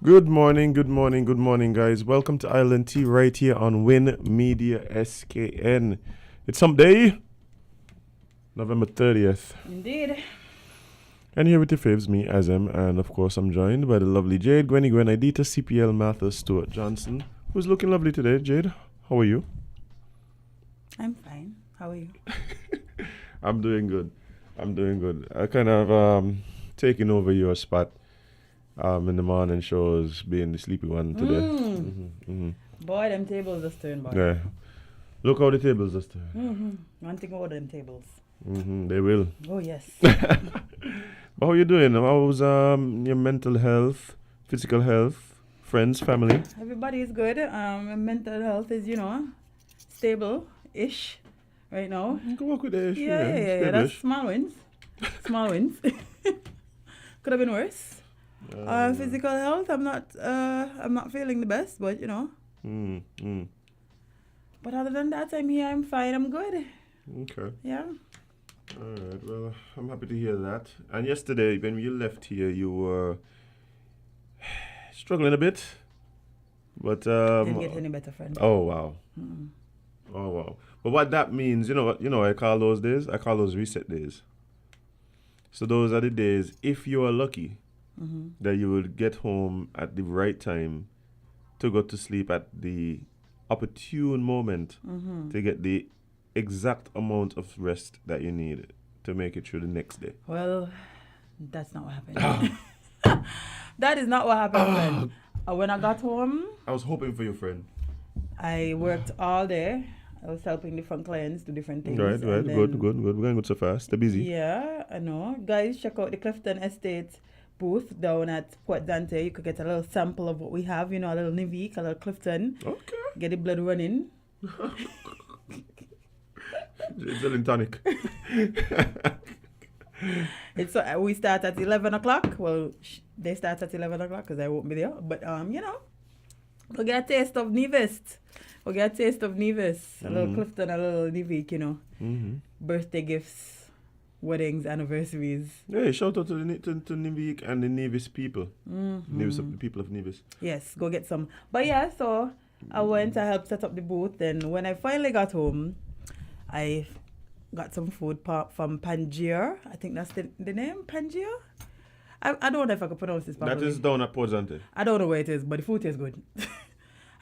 Good morning, good morning, good morning, guys. Welcome to Island Tea right here on Win Media SKN. It's hump day, November 30th. Indeed. And here with your faves, me, Azem, and of course I'm joined by the lovely Jade, Gwen, Idita, CPL, Martha, Stuart Johnson, who's looking lovely today. Jade, how are you? I'm fine. How are you? I'm doing good. I kind of taking over your spot in the morning shows, being the sleepy one today. Boy, them tables just turned, boy. Yeah. Look how the tables just turned. One thing about them tables. They will. Oh, yes. But how you doing? How's your mental health, physical health, friends, family? Everybody is good. Mental health is, stable-ish right now. You can work with the issue. Yeah. That's small wins. Small wins. Could have been worse. Physical health, I'm not feeling the best, but But other than that, I'm here, I'm fine, I'm good. Okay. Yeah. Alright, well, I'm happy to hear that. And yesterday, when you left here, you were struggling a bit. But Didn't get any better, friend. Oh wow. Oh wow. But what that means, you know what I call those days? I call those reset days. So those are the days, if you are lucky, that you will get home at the right time to go to sleep at the opportune moment to get the exact amount of rest that you need to make it through the next day. Well, that's not what happened. That is not what happened, friend. When I got home, I was hoping for your friend. I worked all day. I was helping different clients do different things. Right. Good. We're going good so fast. Stay busy. Yeah, I know. Guys, check out the Clifton Estate booth down at Port Dante. You could get a little sample of what we have, a little Nivique, a little Clifton. Okay. Get the blood running. It's a tonic. We start at 11 o'clock. Well, they start at 11 o'clock because I won't be there. But, we'll get a taste of Nevis. A little Clifton, a little Nivique, Birthday gifts, weddings, anniversaries. Hey, shout out to Nivique and the Nevis people. Nevis of the people of Nevis. Yes, go get some. But yeah, so I went to help set up the booth. And when I finally got home, I got some food from Pangaea. I think that's the name, Pangaea? I don't know if I can pronounce this properly. That is down at Port Dante. I don't know where it is, but the food is good.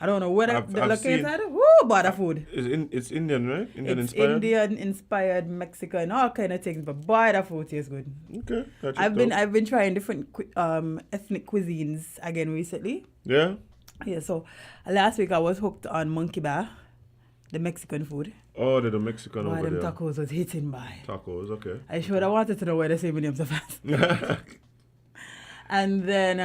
I don't know where the located. Woo, but the food. It's Indian, right? It's Indian inspired, Mexican, all kind of things. But boy, the food tastes good. Okay, I've been trying different ethnic cuisines again recently. Yeah. Yeah. So last week I was hooked on monkey bar, the Mexican food. Oh, the Mexican boy, over them there. tacos was hitting by. Tacos, okay. I sure I wanted to know where they say my name so fast. And then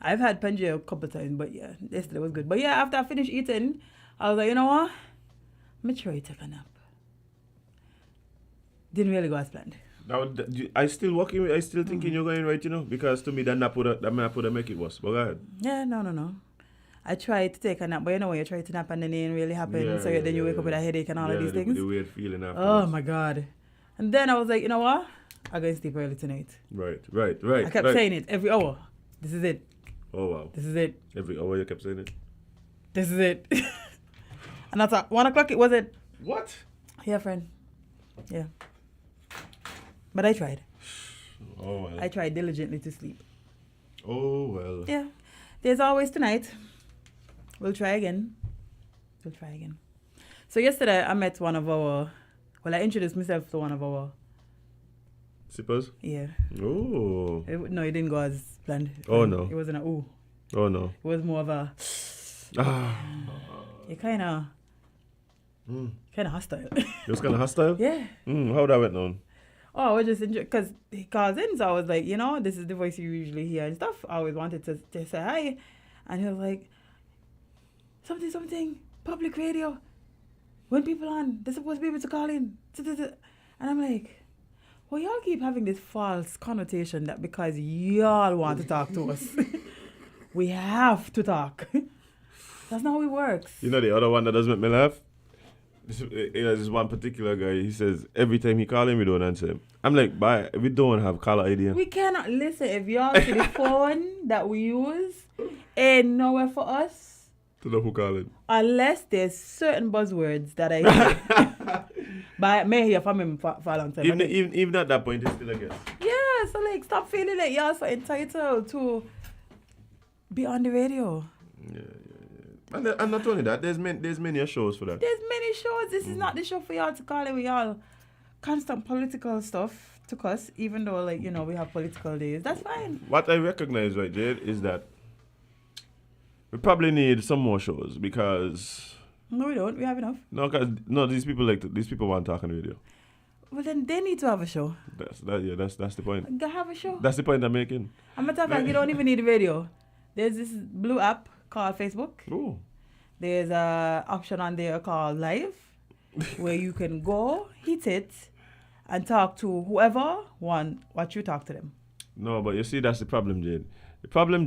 I've had Pangaea a couple of times, but yeah, yesterday was good. But yeah, after I finished eating, I was like, you know what? I'm going to try to take a nap. Didn't really go as planned. I still thinking you're going right, because to me that nap would have make it worse. But go ahead. Yeah, no. I tried to take a nap, but when you try to nap and then it ain't really happen, then you wake up with a headache and all of these things. The weird feeling after. Oh my God. And then I was like, you know what? I'm going to sleep early tonight. Right. I kept saying it every hour. This is it. Oh, wow. This is it. Every hour you kept saying it? This is it. And that's at 1 o'clock, was it? What? Yeah, friend. Yeah. But I tried. Oh, well. I tried diligently to sleep. Oh, well. Yeah. There's always tonight. We'll try again. So yesterday I met I introduced myself to one of our Sippers? Yeah. Oh. No, it didn't go as planned. Oh, no. It wasn't a ooh. Oh, no. It was more of a... You're kind of hostile. You was kind of hostile? Yeah. How that went on? Oh, I just enjoyed... Because he calls in, so I was like, this is the voice you usually hear and stuff. I always wanted to say hi. And he was like, something, public radio. When people on, they're supposed to be able to call in. And I'm like... Well, y'all keep having this false connotation that because y'all want to talk to us, we have to talk. That's not how it works. The other one that does make me laugh? This one particular guy, he says every time he call him, we don't answer him. I'm like, bye, we don't have caller ID. We cannot listen. If y'all see the phone that we use, ain't nowhere for us. To know who calling. Unless there's certain buzzwords that I hear. But I may hear from him for a long time. Even at that point, it's still a guess. Yeah, so like, stop feeling like y'all so entitled to be on the radio. Yeah. And not only that, there's many shows for that. There's many shows. This is not the show for y'all to call it with y'all constant political stuff to cuss, even though, like, you know, we have political days. That's fine. What I recognize, right, Jade, is that we probably need some more shows because... No, we don't. We have enough. No, these people want to talk on the radio. Well, then they need to have a show. That's the point. Go have a show. That's the point I'm making. I'm going to tell you, you don't even need a radio. There's this blue app called Facebook. Ooh. There's a option on there called Live, where you can go, hit it, and talk to whoever want what you talk to them. No, but you see, that's the problem, Jade. The problem,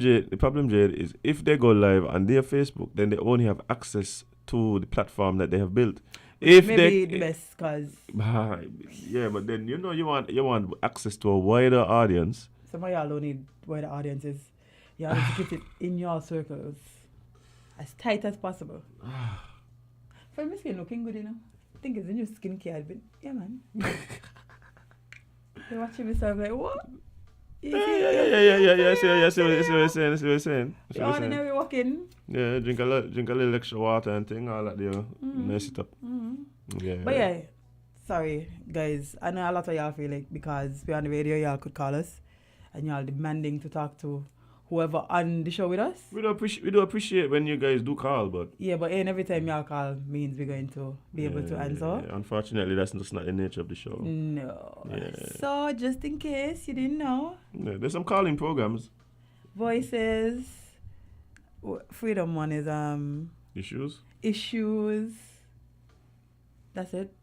Jade, is if they go live on their Facebook, then they only have access to the platform that they have built. If maybe the best, cause yeah, but then you want access to a wider audience. Some of y'all don't need wider audiences. Y'all need to keep it in your circles as tight as possible. For my skin looking good, you know. I think it's a new skincare, but yeah, man. You're watching myself like, what? Yeah. See what you're saying. The ordinary walking. Yeah, drink a little extra water and thing, all that there. Mess it up. Yeah. But yeah, sorry guys. I know a lot of y'all feel like because we're on the radio, y'all could call us, and y'all demanding to talk to whoever on the show with us. We do appreciate when you guys do call, but yeah, but ain't every time y'all call means we're going to be able to answer. Yeah. Unfortunately, that's just not the nature of the show. No. Yeah. So just in case you didn't know, there's some calling programs. Voices. Freedom one is issues. That's it.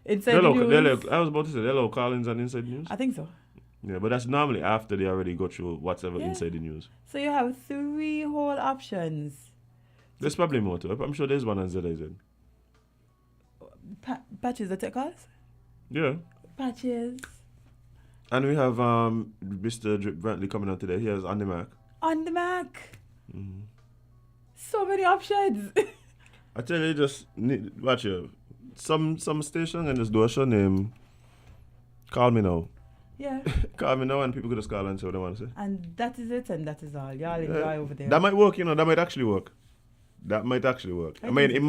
Inside news. I was about to say hello callings and inside news. I think so. Yeah, but that's normally after they already go through whatever inside the news. So you have 3 whole options. There's probably more to it. I'm sure there's one on ZIZ. Patches the tech calls? Yeah. Patches. And we have Mr. Brantley coming on today. He has On the Mark. On the Mark. Mm-hmm. So many options. I tell you, just watch you. Some station and just do a show name. Call me now. Yeah. Call me now and people could just call and say what they want to say. And that is it and that is all. Y'all enjoy over there. That might work, that might actually work. I mean, it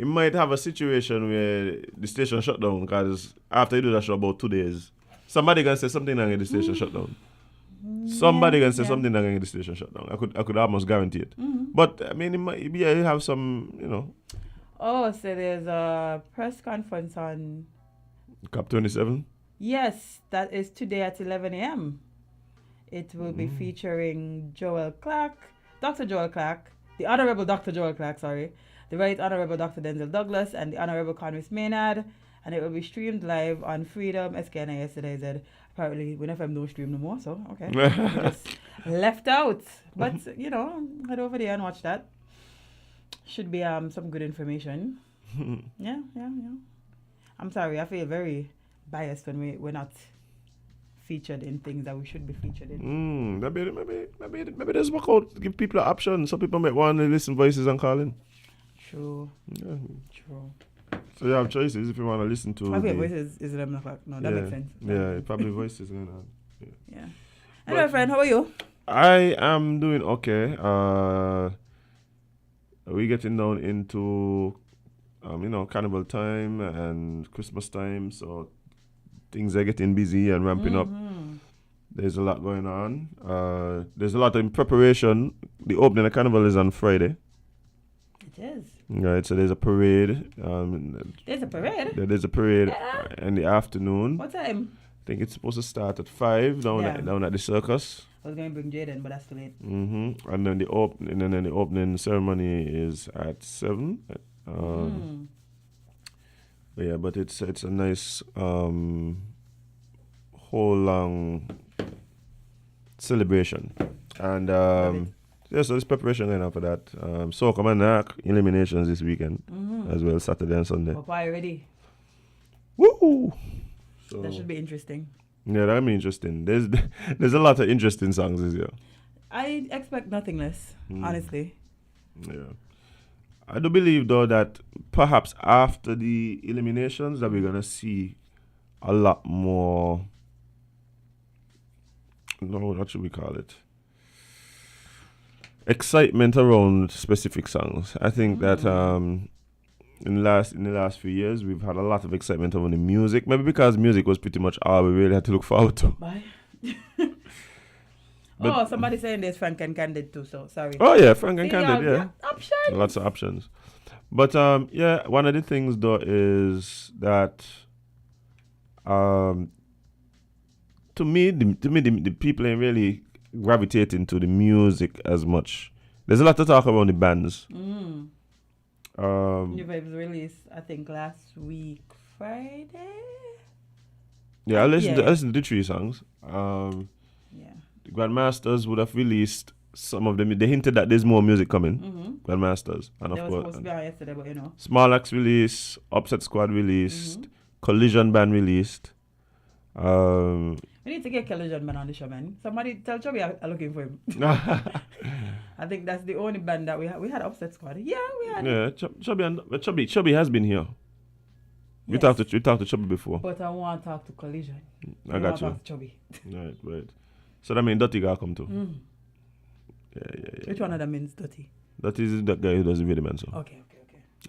might have a situation where the station shut down because after you do that show about 2 days, somebody can say something and get the station shut down. Somebody can say something and get the station shut down. I could almost guarantee it. But I mean, it might you have some, Oh, so there's a press conference on COP27? Yes, that is today at 11 a.m. It will be featuring Dr. Joel Clark, the Honorable Dr. Joel Clark, the Right Honorable Dr. Denzel Douglas, and the Honorable Conway Maynard, and it will be streamed live on Freedom, SKNI yesterday said. Apparently, we never don't stream no more, so okay. Just left out. But, head over there and watch that. Should be some good information. Yeah. I'm sorry, I feel very biased when we're not featured in things that we should be featured in. Maybe there's work out. Give people an option. Some people might want to listen voices and calling. True. Yeah. True. So you have choices if you want to listen to. Okay, voices is 11 o'clock. No, that makes sense. Yeah, probably voices. Yeah. Anyway, friend, how are you? I am doing okay. We getting down into, Carnival time and Christmas time, so things are getting busy and ramping up. There's a lot going on. There's a lot in preparation. The opening of Carnival is on Friday. It is. Right, so there's a parade. There's a parade? There's a parade in the afternoon. What time? I think it's supposed to start at 5 down at the circus. I was going to bring Jaden, but that's too late. And then the opening ceremony is at 7. Yeah, but it's a nice whole long celebration, and Yeah, so there's preparation going on for that. So come on, eliminations this weekend as well, Saturday and Sunday. Papaya ready. Woo! So, That should be interesting. Yeah, that'll be interesting. There's a lot of interesting songs this year. I expect nothing less, honestly. Yeah. I do believe though that perhaps after the eliminations that we're gonna see a lot more. No, what should we call it? Excitement around specific songs. I think that in the last few years we've had a lot of excitement over the music. Maybe because music was pretty much all we really had to look forward to. Bye. Oh, somebody saying there's Frank and Candid too, so sorry. Oh yeah, Frank and Candid, yeah. Options. Lots of options. But yeah, one of the things though is that to me the people ain't really gravitating to the music as much. There's a lot to talk about the bands. New Vibes released, I think, last week Friday. Yeah, I listened to 3 songs. Yeah. The Grandmasters would have released some of them. They hinted that there's more music coming. Grandmasters, and of They were course, supposed to be out yesterday, but you know. Small Axe released, Upset Squad released, Collision Band released. We need to get Collision Band on the show, man. Somebody tell Chubby I'm looking for him. I think that's the only band that we had. We had Upset Squad. Yeah, we had. Yeah, Chubby has been here. We Yes. talked to Chubby before. But I want to talk to Collision. I got you. Talk to Chubby. Right. So that means Dotty gotta come too. Yeah. Which one of them means dirty? That is that guy who does the video, man. So. Okay.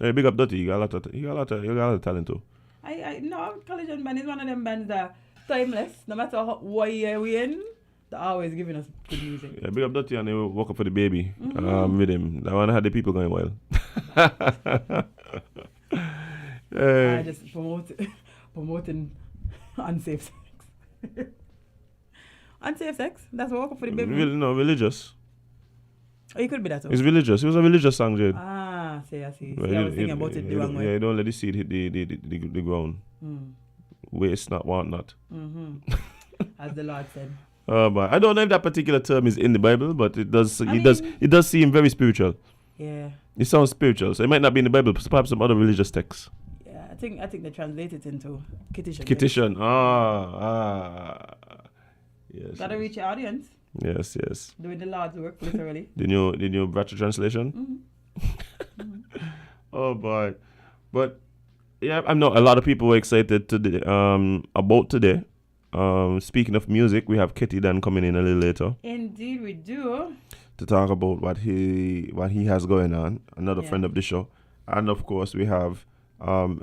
Hey, big up Dotty. You got a lot of talent too. I no, Collision Band is one of them bands that timeless. No matter what year we in, they're always giving us good music. Yeah, big up Dotty and they woke up for the baby with him. That one had the people going wild. I just promoting unsafe sex. Unsafe sex? That's what woke up for the baby? No, religious. Oh, you could be that too. It's religious. It was a religious song, Jade. I see. Well, See, I was thinking about it the wrong way. Yeah, you don't let the seed hit the ground. Waste not, want not. As the Lord said. But I don't know if that particular term is in the Bible, but it does seem very spiritual. Yeah. It sounds spiritual, so it might not be in the Bible, but perhaps some other religious texts. Yeah, I think they translate it into Kittition. Kittition. Yes. Gotta reach your audience. Yes. Doing the Lord's work, literally. The new Bratcher translation. Oh boy, but yeah, I know a lot of people were excited today. About today. Speaking of music, we have Ketty Dan coming in a little later. Indeed, we do. To talk about what he has going on. Another friend of the show, and of course we have none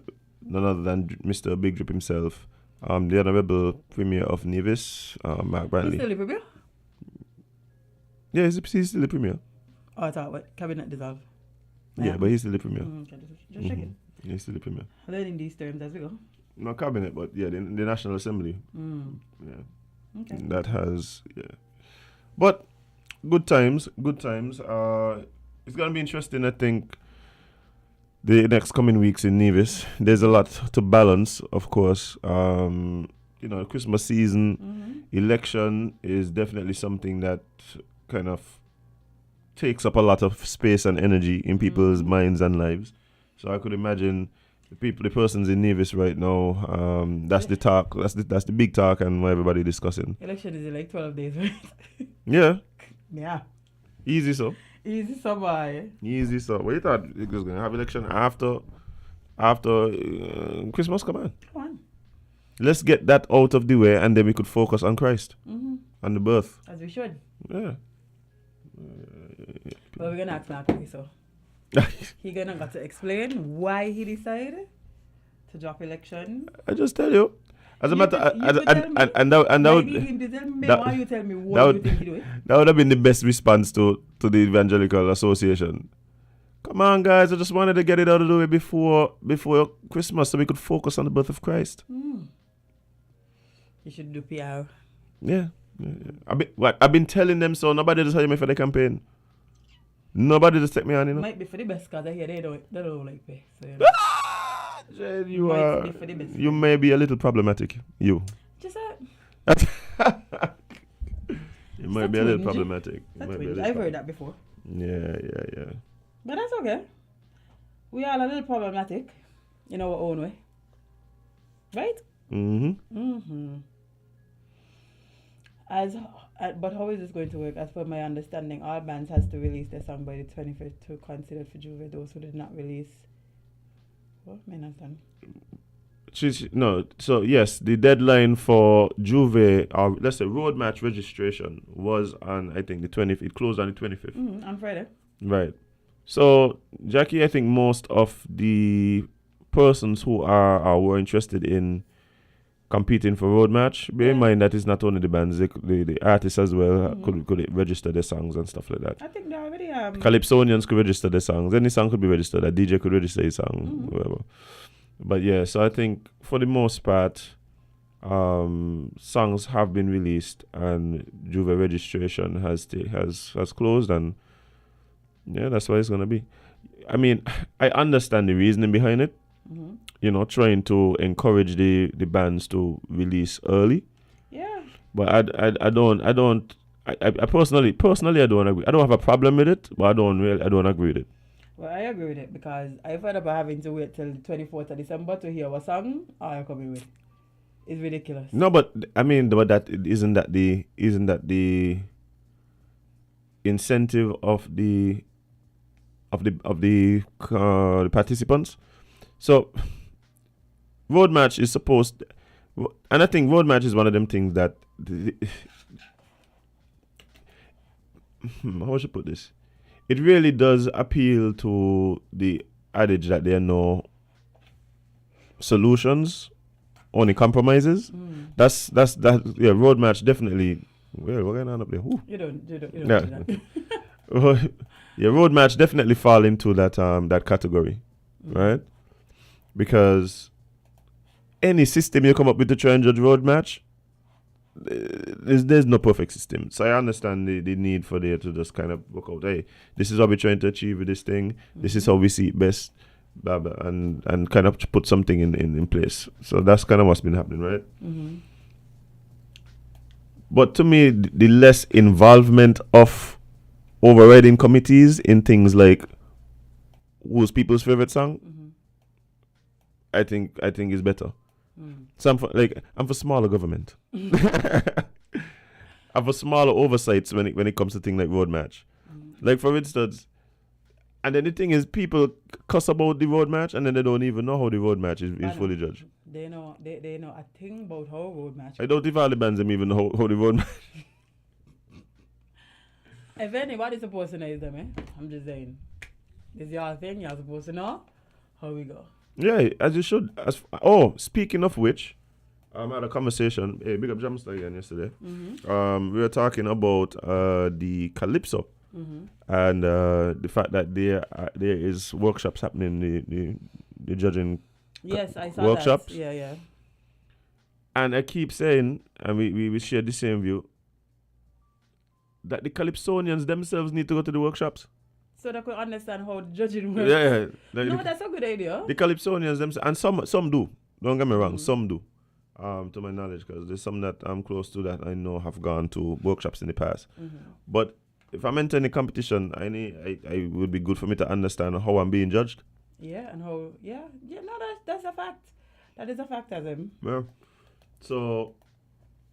other than Mr. Big Drip himself, the Honorable Premier of Nevis, Mark Brantley. He's still the Premier? Yeah, he's still the Premier. Oh, I thought what cabinet dissolved. Yeah, but he's still the Premier. Okay, just checking. Yeah, he's still the Premier. Learning these terms as we go. Not cabinet, but yeah, the National Assembly. Yeah. Okay. That has but good times. It's gonna be interesting, I think. The next coming weeks in Nevis, there's a lot to balance, of course. Christmas season, election is definitely something that kind of takes up a lot of space and energy in people's minds and lives. So I could imagine the persons in Nevis right now. That's the talk. That's the big talk, and what everybody discussing. Election is in like 12 days, right? Yeah. Yeah. Easy so. Boy. Easy so. What you thought it was gonna have election after Christmas? Come on. Let's get that out of the way, and then we could focus on Christ, on the birth. As we should. Yeah. Well, we're gonna ask Mark, so he gonna got to explain why he decided to drop election. I just tell you. As a matter, you tell me what you think he do it. That would have been the best response to the Evangelical Association. Come on, guys! I just wanted to get it out of the way before Christmas, so we could focus on the birth of Christ. You should do PR. Yeah. I've been telling them so. Nobody just tell me for the campaign. Nobody just take me on, Might be for the best because I hear they don't like me. So, Jade, you may be a little problematic. You. Just Yeah, It might be a little problematic. I've heard that before. Yeah. But that's okay. We are a little problematic in our own way. Right? But how is this going to work? As per my understanding, all bands has to release their song by the 25th to consider for Juve. Those who did not release. What? I understand. No, so yes, the deadline for Juve, or let's say road match registration, was on, I think, the 20th. It closed on the 25th. On Friday. Right. So, Jackie, I think most of the persons who were interested in competing for road match, bear in mind that it's not only the bands, the artists as well could register their songs and stuff like that. I think they already Calypsonians could register their songs. Any song could be registered. A DJ could register his song, whatever. But yeah, so I think for the most part, songs have been released and Juve registration has closed, and yeah, that's what it's gonna be. I mean, I understand the reasoning behind it. You know, trying to encourage the bands to release early. Yeah. But I personally I don't agree. I don't have a problem with it, but I don't agree with it. Well, I agree with it because I felt about having to wait till the 24th of December to hear what song I'm coming with. It's ridiculous. No, but I mean, but isn't that the incentive of the participants? So road match is supposed, and I think road match is one of them things that how should I put this? It really does appeal to the adage that there are no solutions, only compromises. That. Yeah, road match definitely. Well, we're going on up there. Ooh. You don't do Yeah. that. Yeah, road match definitely fall into that category, right? Because any system you come up with to try and judge road match, there's no perfect system. So I understand the need for there to just kind of work out, hey, this is what we're trying to achieve with this thing. This is how we see it best, blah, blah, and kind of put something in place. So that's kind of what's been happening, right? But to me, the less involvement of overriding committees in things like who's people's favorite song, I think is better. So I'm for smaller government. I'm for smaller oversights when it comes to things like road match. Like for instance, and then the thing is, people cuss about the road match and then they don't even know how the road match is fully judged. They know a thing about how road match. I don't think all the bands them even know how the road match. If anybody's supposed to know is them, I'm just saying. This is your thing, you're supposed to know how we go. Yeah, as you should. Speaking of which, I had a conversation. Hey, big up Jamster again yesterday. We were talking about the Calypso and the fact that there is workshops happening. The judging. Yes, I saw workshops. that. Yeah. And I keep saying, and we share the same view, that the Calypsonians themselves need to go to the workshops. So they could understand how judging works. Yeah. No, that's a good idea. The Calypsonians themselves, and some do. Don't get me wrong, some do. To my knowledge, because there's some that I'm close to that I know have gone to workshops in the past. But if I'm entering the competition, I would be good for me to understand how I'm being judged. Yeah, and how that's a fact. That is a fact, as him. Yeah. So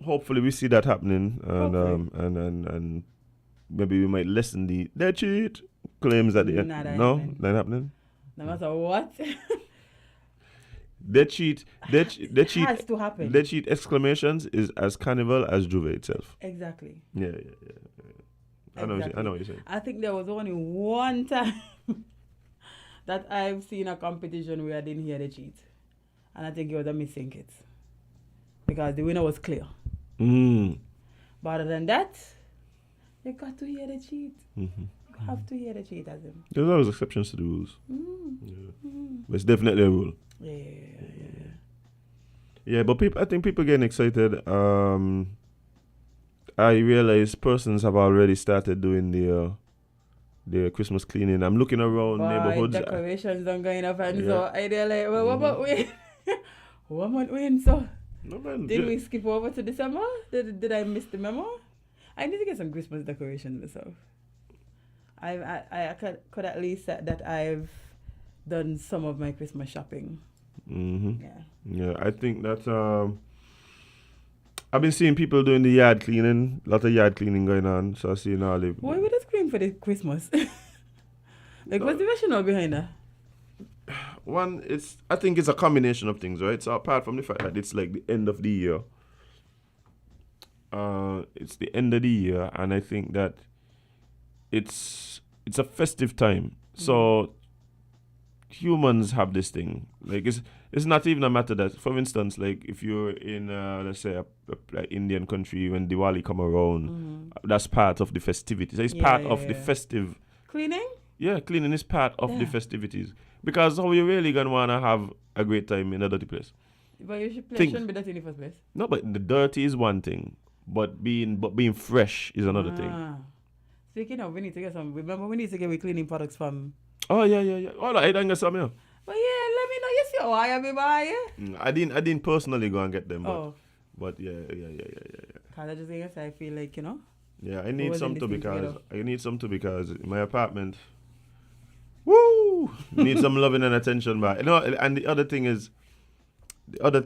hopefully we see that happening, and maybe we might lessen the cheat claims at the end. Not happening. No matter what. They cheat. Has to happen. They cheat exclamations is as Carnival as Juve itself. Exactly. Yeah. I know what you're saying. I think there was only one time that I've seen a competition where I didn't hear the cheat, and I think it was a missing kids because the winner was clear. But other than that, you got to hear the cheat. You have to hear the cheat, as him. There's always exceptions to the rules. But it's definitely a rule. Yeah, but I think people getting excited. I realize persons have already started doing their Christmas cleaning. I'm looking around neighborhoods. Decorations don't going up, and so I like, well, what about we? What about we? So no, man, did we skip over to December? Did I miss the memo? I need to get some Christmas decorations myself. I could at least say that I've done some of my Christmas shopping. Mm-hmm. Yeah. Yeah, I think that I've been seeing people doing the yard cleaning, a lot of yard cleaning going on. So I seen all the. Why would I scream for the Christmas? Like, what's the rationale behind that? One, I think it's a combination of things, right? So apart from the fact that it's like the end of the year, it's the end of the year, and I think that it's a festive time. So humans have this thing. Like it's not even a matter that, for instance, like if you're in let's say a Indian country, when Diwali come around, that's part of the festivities. So it's part of the festive. Cleaning? Yeah, cleaning is part of the festivities. Because how you really gonna wanna have a great time in a dirty place? But you shouldn't be dirty in the first place. No, but the dirty is one thing, but being fresh is another thing. Speaking of, we need to get we cleaning products from. Oh yeah. All right, I don't get some here. But yeah, let me know. You see why I be buy. I didn't personally go and get them, Oh. But yeah. Cause I just guess I feel like, you know. Yeah, I need some too because my apartment. Woo! Need some loving and attention, but you know. And the other thing is, the other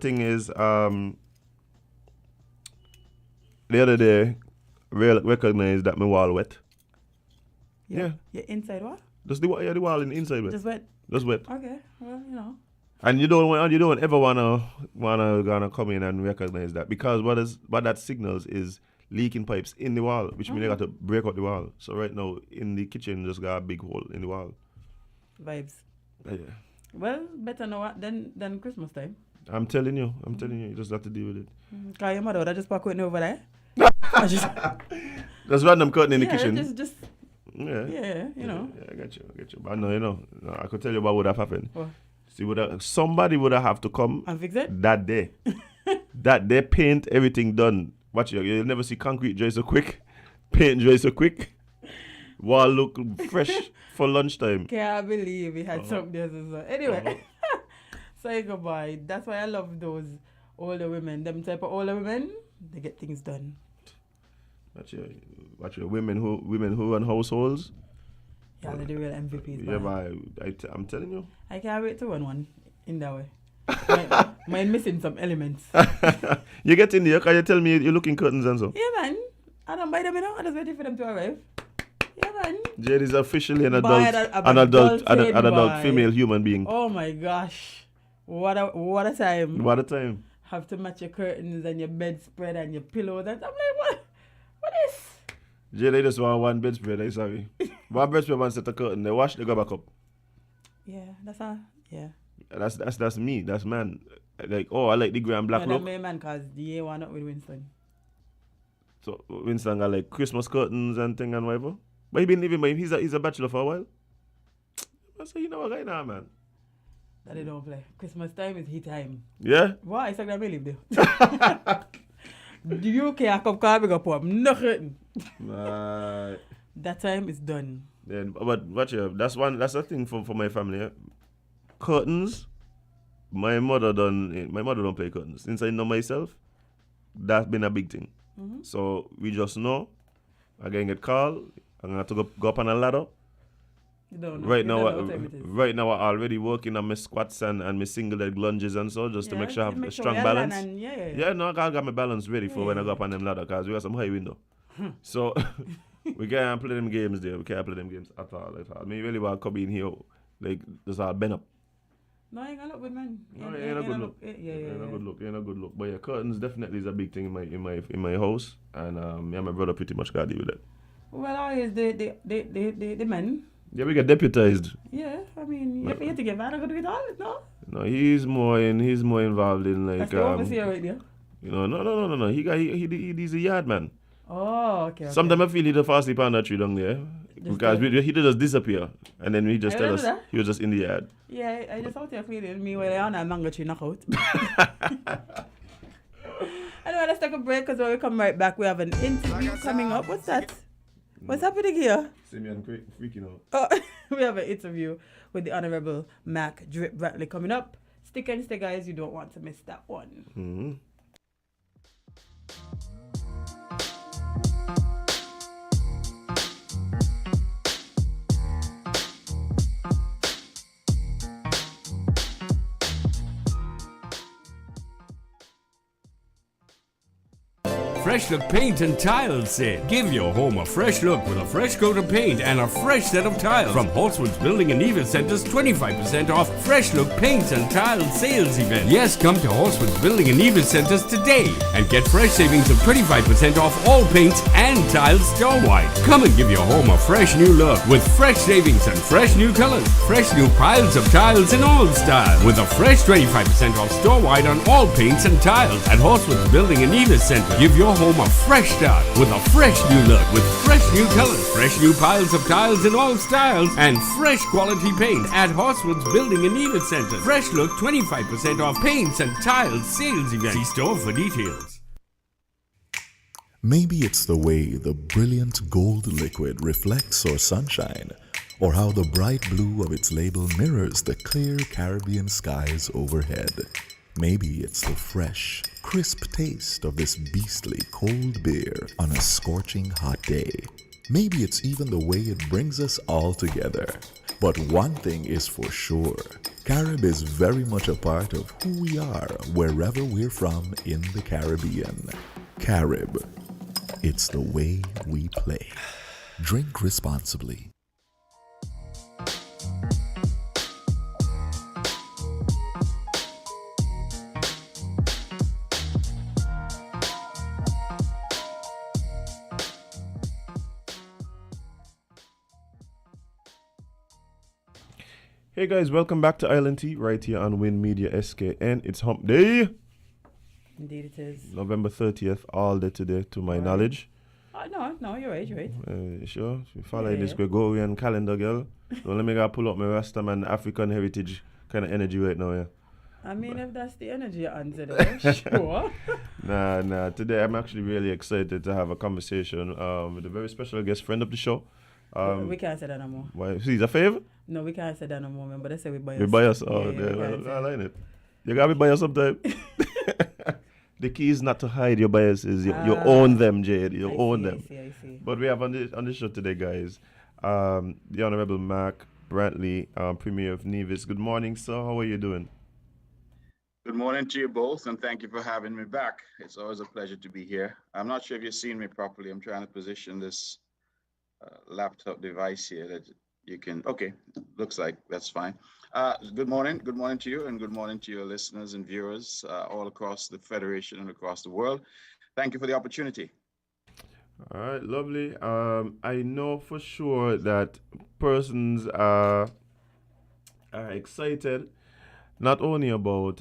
day, recognized that my wall wet. Yeah. Your inside what? Just the wall in inside wet. Just wet. Just wet. Okay. Well, you know. And you don't ever wanna gonna come in and recognize that, because what that signals is leaking pipes in the wall, which means they got to break out the wall. So right now in the kitchen just got a big hole in the wall. Vibes. Yeah. Well, better know what than Christmas time. I'm telling you, you just have to deal with it. Cause your mother would have just park with me over there. Just random curtain in the kitchen. Just yeah, you know. Yeah, I got you. But no, I could tell you what would have happened. What? See, somebody would have to come and fix it that day. That day, paint, everything done. Watch you'll never see concrete dry so quick, paint dry so quick. Wall look fresh for lunchtime. Can't believe we had something there. So. Anyway, say goodbye. That's why I love those older women. Them type of older women, they get things done. Watch your women who run households. Yeah, they're the real MVPs. Yeah, but I'm telling you. I can't wait to run one in that way. Mine missing some elements. You get in there, can you tell me you're looking curtains and so? Yeah, man. I don't buy them, you know. I'm just waiting for them to arrive. Yeah, man. Jade is officially an adult female human being. Oh my gosh. What a time. What a time. Have to match your curtains and your bedspread and your pillows. And I'm like, what is? Jade, they just want one bedspread, I'm sorry. One bedspread, one set of curtain. They wash, they go back up. Yeah, that's all. Yeah. That's me. That's man. Like, I like the grey and black look. That's man, because the one up with Winston. So Winston got like Christmas curtains and thing and whatever. But he been living by him. He's a bachelor for a while. I say, you know what guy now, man. That they don't play. Christmas time is his time. Yeah? Why? It's like that may live there. The UK I come big up nothing. Right. That time is done. Then, but watch it. That's the thing for my family. Yeah? Curtains. My mother don't play curtains. Since I know myself, that's been a big thing. Mm-hmm. So we just know. I'm gonna get called. I'm gonna have to go up on a ladder. You don't know. Right now, I'm already working on my squats and my single leg lunges and so, just to make sure I have a strong balance. I got my balance ready for when I go up on them ladder, because we got some high window. So we can't play them games there. We can't play them games at all. I mean, really want to come in here, like, just all bend up. No, I ain't gonna look good, man. No, it ain't a good look. Ain't a good look. But yeah, curtains definitely is a big thing in my house, and my brother pretty much got to deal with that. Well, always the men. Yeah, we get deputized. Yeah, I mean, you have to get mad. I'm gonna do it all, no? No, he's more involved in like. That's the overseer right there. You know, no. He's a yard man. Oh, okay. Sometimes I feel he just fall asleep on that tree down there, because he just disappear, and then he just tell us he was just in the yard. Yeah, I just out here cleaning me while I'm on a mango tree knockout. Anyway, let's take a break, because when we come right back, we have an interview coming up. What's that? What's happening here? Simeon freaking out. Oh, we have an interview with the Honorable Mark Brantley coming up. Stick and stay, guys. You don't want to miss that one. Mm-hmm. Fresh Look Paint and Tile Sale. Give your home a fresh look with a fresh coat of paint and a fresh set of tiles. From Horswood's Building and Evil Center's 25% off Fresh Look Paint and Tile Sales event. Yes, come to Horswood's Building and Evil Centers today and get fresh savings of 25% off all paints and tiles store-wide. Come and give your home a fresh new look with fresh savings and fresh new colors. Fresh new piles of tiles in all styles with a fresh 25% off store-wide on all paints and tiles at Horswood's Building and Evil Center. Give your home a fresh start with a fresh new look with fresh new colors, fresh new piles of tiles in all styles, and fresh quality paint at Horswood's Building and Evil Center. Fresh Look 25% off paints and tiles sales event. See store for details. Maybe it's the way the brilliant gold liquid reflects our sunshine, or how the bright blue of its label mirrors the clear Caribbean skies overhead. Maybe it's the fresh, crisp taste of this beastly cold beer on a scorching hot day. Maybe it's even the way it brings us all together. But one thing is for sure, Carib is very much a part of who we are wherever we're from in the Caribbean. Carib, it's the way we play. Drink responsibly. Hey guys, welcome back to Island Tea right here on Win Media SKN. It's Hump Day. Indeed it is. November 30th, all day today, to my knowledge. No, you're right. Sure? If you follow this Gregorian calendar, girl. So let me go pull up my Rastaman African heritage kind of energy right now, yeah. I mean, if that's the energy you're on today, sure. Nah. Today I'm actually really excited to have a conversation with a very special guest friend of the show. We can't say that no more. Why? He's a fave? No, we can't say that no more, but I say we bias. We bias? Oh, yeah, I like it. You gotta be biased sometimes. The key is not to hide your biases. You own them, Jade. You own them. I see. But we have on the show today, guys, the Honorable Mark Brantley, Premier of Nevis. Good morning, sir. How are you doing? Good morning to you both, and thank you for having me back. It's always a pleasure to be here. I'm not sure if you've seen me properly. I'm trying to position this laptop device here that you can, okay, looks like that's fine. Good morning to you, and good morning to your listeners and viewers all across the Federation and across the world. Thank you for the opportunity. All right, lovely. I know for sure that persons are excited, not only about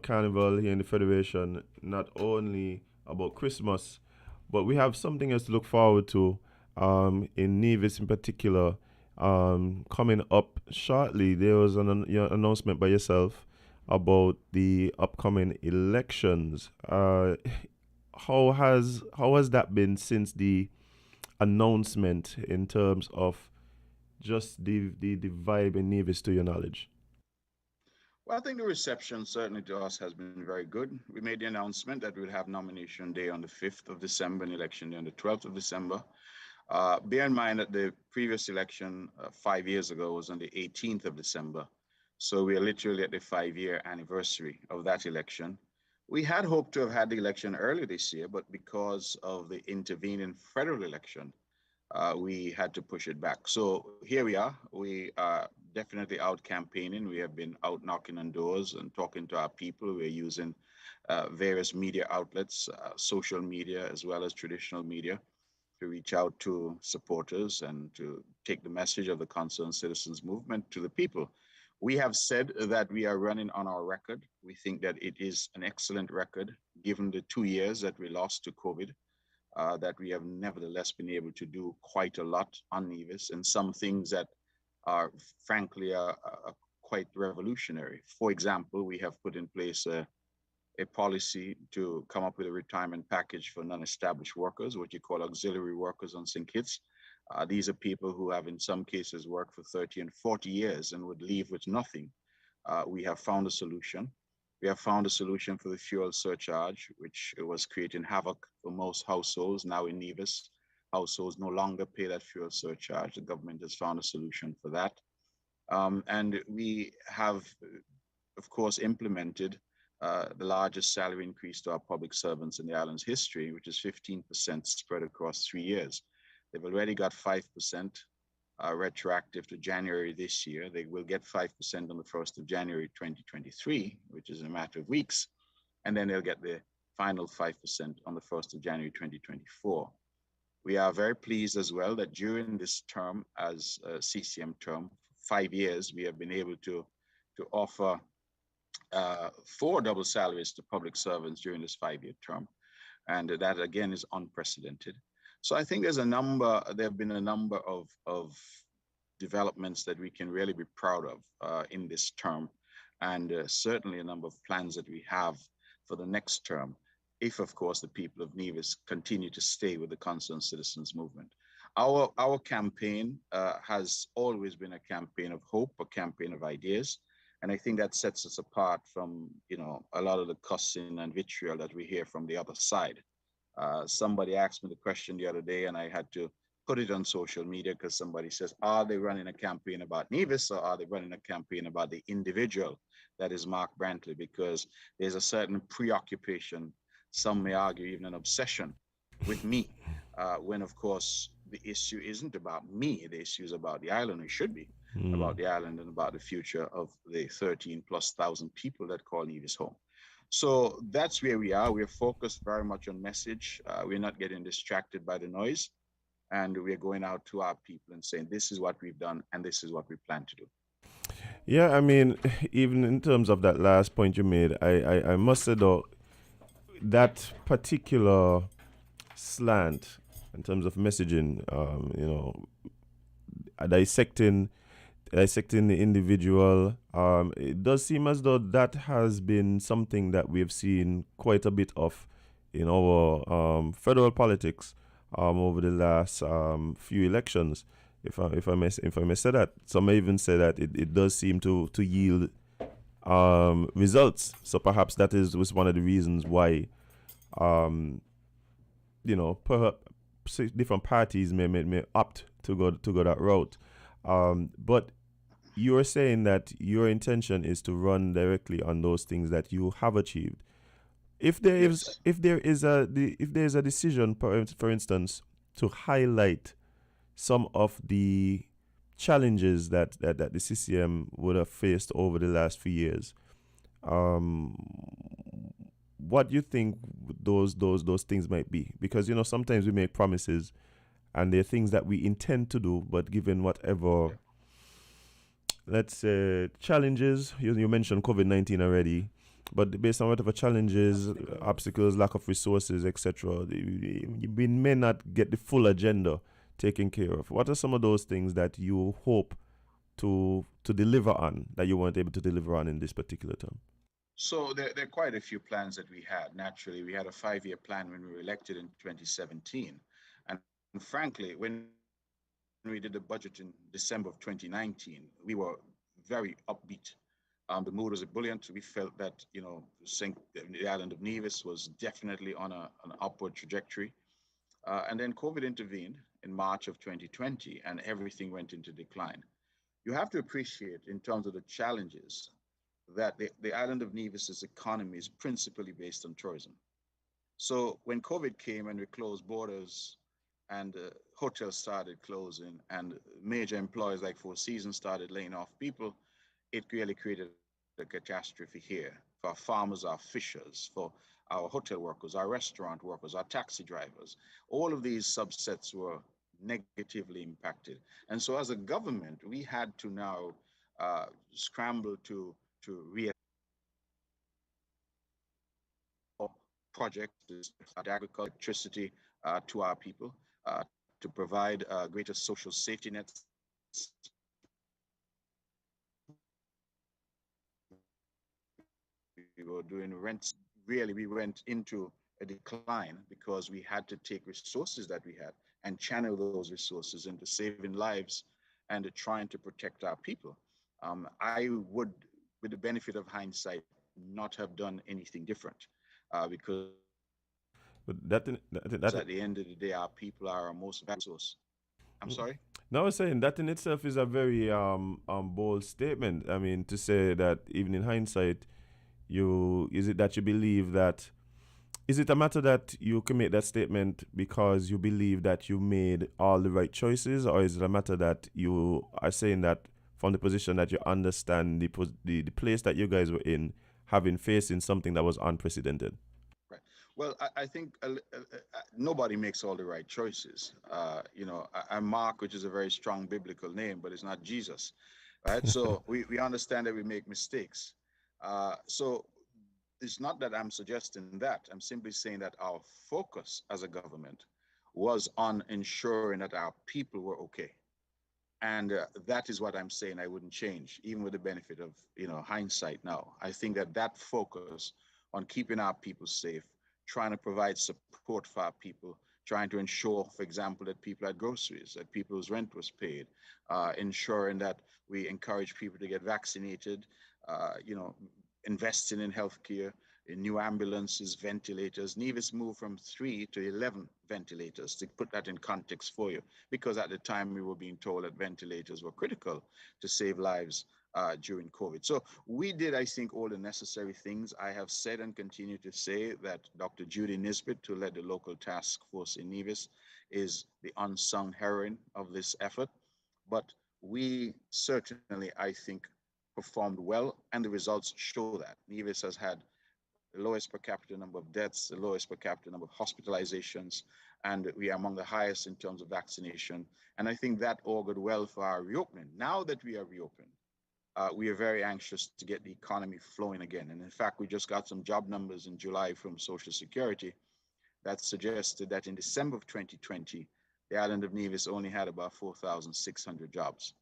Carnival here in the Federation, not only about Christmas, but we have something else to look forward to in Nevis in particular. Coming up shortly, there was an announcement by yourself about the upcoming elections. How has that been since the announcement in terms of just the vibe in Nevis, to your knowledge? Well, I think the reception certainly to us has been very good. We made the announcement that we'll have nomination day on the 5th of December and election day on the 12th of December. Bear in mind that the previous election 5 years ago was on the 18th of December. So we are literally at the 5-year anniversary of that election. We had hoped to have had the election earlier this year, but because of the intervening federal election, we had to push it back. So here we are. We are definitely out campaigning. We have been out knocking on doors and talking to our people. We're using various media outlets, social media, as well as traditional media, to reach out to supporters and to take the message of the Concerned Citizens Movement to the people. We have said that we are running on our record. We think that it is an excellent record, given the 2 years that we lost to COVID, that we have nevertheless been able to do quite a lot on Nevis, and some things that are frankly quite revolutionary. For example, we have put in place a policy to come up with a retirement package for non-established workers, what you call auxiliary workers on St. Kitts. These are people who have in some cases worked for 30 and 40 years and would leave with nothing. We have found a solution. We have found a solution for the fuel surcharge, which was creating havoc for most households. Now in Nevis, households no longer pay that fuel surcharge. The government has found a solution for that. And we have, of course, implemented the largest salary increase to our public servants in the island's history, which is 15% spread across 3 years. They've already got 5% retroactive to January this year. They will get 5% on the 1st of January 2023, which is in a matter of weeks. And then they'll get the final 5% on the 1st of January 2024. We are very pleased as well that during this term, as a CCM term, 5 years, we have been able to offer 4 double salaries to public servants during this 5-year term. And that again is unprecedented. So I think there have been a number of developments that we can really be proud of in this term. And certainly a number of plans that we have for the next term, if of course the people of Nevis continue to stay with the Concerned Citizens Movement. Our campaign has always been a campaign of hope, a campaign of ideas. And I think that sets us apart from, a lot of the cussing and vitriol that we hear from the other side. Somebody asked me the question the other day, and I had to put it on social media because somebody says, are they running a campaign about Nevis, or are they running a campaign about the individual that is Mark Brantley? Because there's a certain preoccupation, some may argue even an obsession with me, when of course the issue isn't about me, the issue is about the island. It should be about the island and about the future of the 13,000+ people that call Nevis home. So that's where we are. We're focused very much on message. We're not getting distracted by the noise. And we're going out to our people and saying, this is what we've done and this is what we plan to do. Yeah, I mean, even in terms of that last point you made, I must say though, that particular slant in terms of messaging, dissecting the individual, it does seem as though that has been something that we've seen quite a bit of in our federal politics over the last few elections. If I may say that, some may even say that it does seem to yield results. So perhaps that was one of the reasons why perhaps different parties may opt to go that route. But you're saying that your intention is to run directly on those things that you have achieved. If there is a decision, for instance, to highlight some of the challenges that the CCM would have faced over the last few years, what do you think those things might be? Because sometimes we make promises, and they're things that we intend to do, but given whatever, let's say, challenges, you mentioned COVID-19 already, but based on whatever challenges, obstacles, lack of resources, etc., we may not get the full agenda taken care of. What are some of those things that you hope to deliver on that you weren't able to deliver on in this particular term? So there are quite a few plans that we had. Naturally, we had a 5-year plan when we were elected in 2017. And frankly, when we did the budget in December of 2019, we were very upbeat. The mood was ebullient. We felt that, the island of Nevis was definitely on an upward trajectory. And then COVID intervened in March of 2020, and everything went into decline. You have to appreciate, in terms of the challenges, that the island of Nevis's economy is principally based on tourism. So when COVID came and we closed borders and hotels started closing and major employers like Four Seasons started laying off people, it really created a catastrophe here for our farmers, our fishers, for our hotel workers, our restaurant workers, our taxi drivers. All of these subsets were negatively impacted. And so as a government, we had to now scramble to projects, agriculture, electricity to our people, to provide greater social safety nets. We were doing rents. Really, we went into a decline because we had to take resources that we had and channel those resources into saving lives and trying to protect our people. I would, with the benefit of hindsight, not have done anything different because at the end of the day, our people are our most valuable resource. I'm sorry? No, I was saying that in itself is a very bold statement. I mean, to say that even in hindsight, is it that you believe that, is it a matter that you can make that statement because you believe that you made all the right choices, or is it a matter that you are saying that from the position that you understand the place that you guys were in, having facing something that was unprecedented? Right. Well, I think nobody makes all the right choices. I'm Mark, which is a very strong biblical name, but it's not Jesus, right? So we understand that we make mistakes. So it's not that I'm suggesting that. I'm simply saying that our focus as a government was on ensuring that our people were okay. And that is what I'm saying I wouldn't change, even with the benefit of hindsight now. I think that that focus on keeping our people safe, trying to provide support for our people, trying to ensure, for example, that people had groceries, that people's rent was paid, ensuring that we encourage people to get vaccinated, you know, investing in healthcare, in new ambulances, ventilators. Nevis moved from 3 to 11 ventilators, to put that in context for you, because at the time we were being told that ventilators were critical to save lives during COVID. So we did, I think, all the necessary things. I have said and continue to say that Dr. Judy Nisbet, who led the local task force in Nevis, is the unsung heroine of this effort. But we certainly, I think, performed well, and the results show that. Nevis has had the lowest per capita number of deaths, the lowest per capita number of hospitalizations, and we are among the highest in terms of vaccination. And I think that augured well for our reopening. Now that we are reopened, we are very anxious to get the economy flowing again. And in fact, we just got some job numbers in July from Social Security that suggested that in December of 2020, the island of Nevis only had about 4,600 jobs.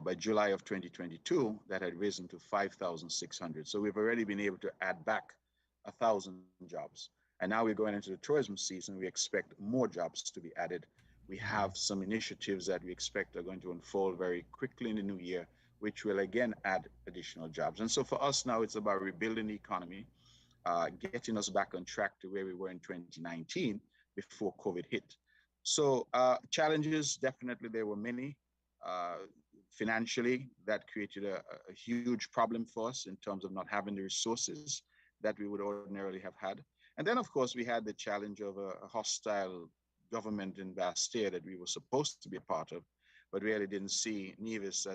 By July of 2022, that had risen to 5,600. So we've already been able to add back 1,000 jobs. And now we're going into the tourism season. We expect more jobs to be added. We have some initiatives that we expect are going to unfold very quickly in the new year, which will again add additional jobs. And so for us now, it's about rebuilding the economy, getting us back on track to where we were in 2019 before COVID hit. So challenges, definitely there were many. Financially, that created a huge problem for us in terms of not having the resources that we would ordinarily have had. And then, of course, we had the challenge of a hostile government in Bastia that we were supposed to be a part of, but really didn't see Nevis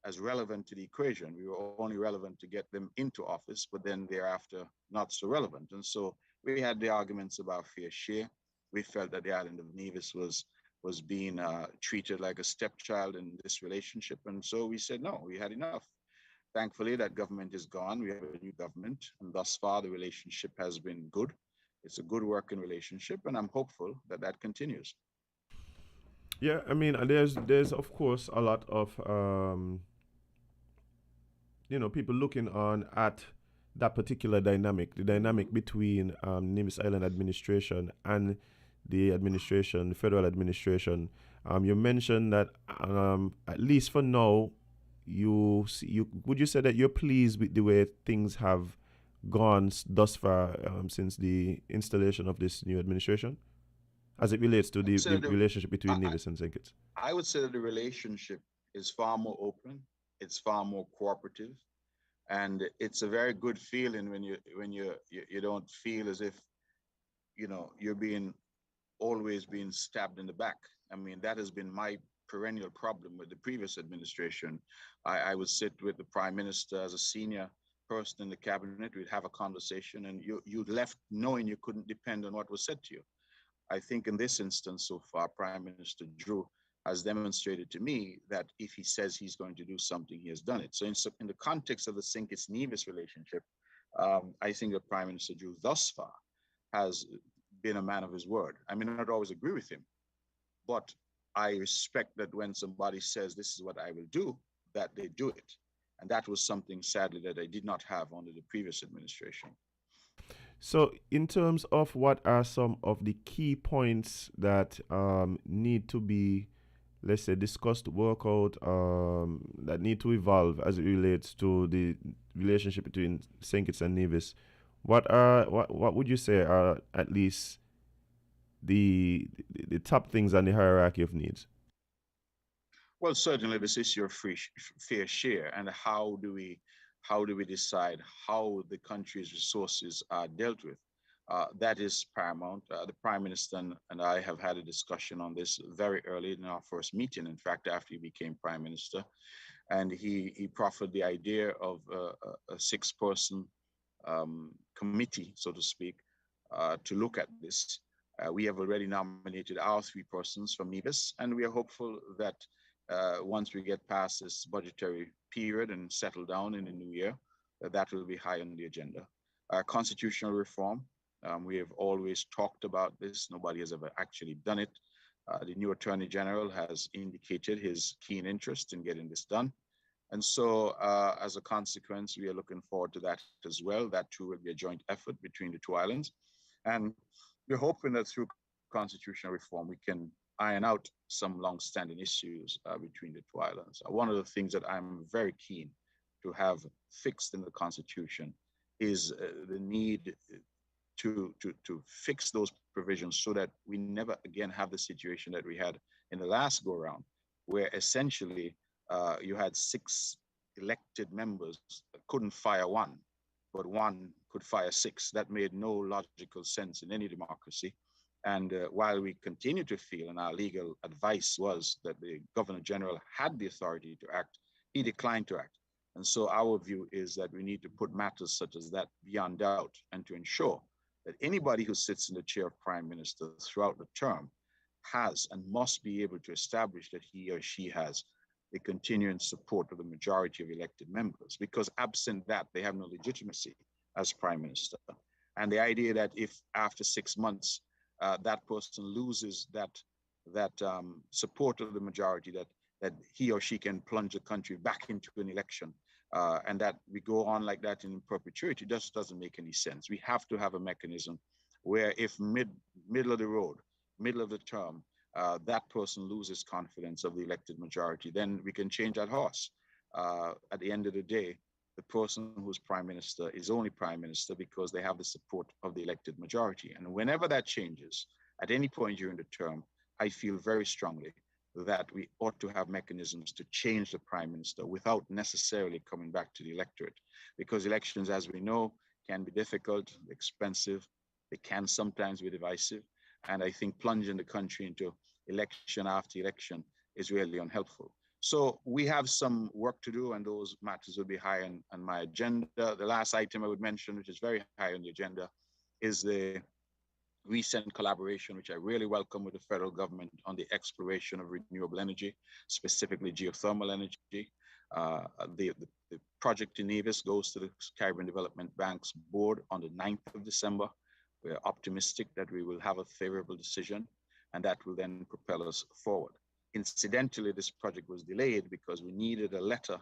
as relevant to the equation. We were only relevant to get them into office, but then thereafter, not so relevant. And so we had the arguments about fair share. We felt that the island of Nevis was being treated like a stepchild in this relationship. And so we said, no, we had enough. Thankfully, that government is gone. We have a new government. And thus far, the relationship has been good. It's a good working relationship. And I'm hopeful that that continues. Yeah, I mean, there's of course a lot of people looking on at that particular dynamic, the dynamic between Nevis Island administration and the administration, the federal administration. You mentioned that at least for now, would you say that you're pleased with the way things have gone thus far since the installation of this new administration, as it relates to the relationship between Nevis and St. Kitts? I would say that the relationship is far more open. It's far more cooperative, and it's a very good feeling when you don't feel as if you're always being stabbed in the back. I mean, that has been my perennial problem with the previous administration. I would sit with the prime minister as a senior person in the cabinet. We'd have a conversation, and you left knowing you couldn't depend on what was said to you. I think in this instance so far, Prime Minister Drew has demonstrated to me that if he says he's going to do something, he has done it. So in the context of the St. Kitts-Nevis relationship, I think that Prime Minister Drew thus far has been a man of his word. I may not always agree with him, but I respect that when somebody says this is what I will do, that they do it. And that was something, sadly, that I did not have under the previous administration. So, in terms of what are some of the key points that need to be, let's say, discussed, work out, that need to evolve as it relates to the relationship between St. Kitts and Nevis, what would you say are at least the top things on the hierarchy of needs? Well, certainly this issue of fair share, and how do how do we decide how the country's resources are dealt with? That is paramount. The Prime Minister and I have had a discussion on this very early in our first meeting, in fact, after he became Prime Minister. And he proffered the idea of a six-person committee, so to speak, to look at this. We have already nominated our three persons from NEVIS, and we are hopeful that once we get past this budgetary period and settle down in the new year, that will be high on the agenda. Constitutional reform, we have always talked about this. Nobody has ever actually done it. The new Attorney General has indicated his keen interest in getting this done. And so as a consequence, we are looking forward to that as well. That too will be a joint effort between the two islands. And we're hoping that through constitutional reform, we can iron out some long-standing issues between the two islands. One of the things that I'm very keen to have fixed in the Constitution is the need to fix those provisions so that we never again have the situation that we had in the last go-around, where essentially you had 6 elected members that couldn't fire one, but one could fire 6. That made no logical sense in any democracy. And while we continue to feel, and our legal advice was that the Governor General had the authority to act, he declined to act. And so our view is that we need to put matters such as that beyond doubt and to ensure that anybody who sits in the chair of Prime Minister throughout the term has and must be able to establish that he or she has the continuing support of the majority of elected members, because absent that, they have no legitimacy as Prime Minister. And the idea that if after 6 months, that person loses that support of the majority, that he or she can plunge the country back into an election, and that we go on like that in perpetuity, just doesn't make any sense. We have to have a mechanism where if middle of the road, middle of the term, that person loses confidence of the elected majority, then we can change that horse. At the end of the day, the person who's Prime Minister is only Prime Minister because they have the support of the elected majority. And whenever that changes, at any point during the term, I feel very strongly that we ought to have mechanisms to change the Prime Minister without necessarily coming back to the electorate. Because elections, as we know, can be difficult, expensive, they can sometimes be divisive. And I think plunging the country into election after election is really unhelpful. So we have some work to do, and those matters will be high on my agenda. The last item I would mention, which is very high on the agenda, is the recent collaboration, which I really welcome, with the federal government on the exploration of renewable energy, specifically geothermal energy. The project in Nevis goes to the Caribbean Development Bank's board on the 9th of December. We're optimistic that we will have a favorable decision, and that will then propel us forward. Incidentally, this project was delayed because we needed a letter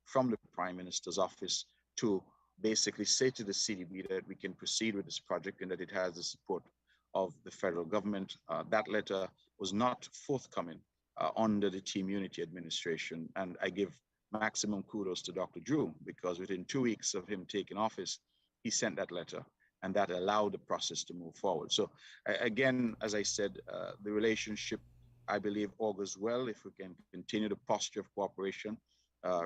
from the Prime Minister's office to basically say to the CDB that we can proceed with this project and that it has the support of the federal government. That letter was not forthcoming under the Team Unity administration. And I give maximum kudos to Dr. Drew, because within 2 weeks of him taking office, he sent that letter, and that allowed the process to move forward. So again, as I said, the relationship, I believe, augurs well if we can continue the posture of cooperation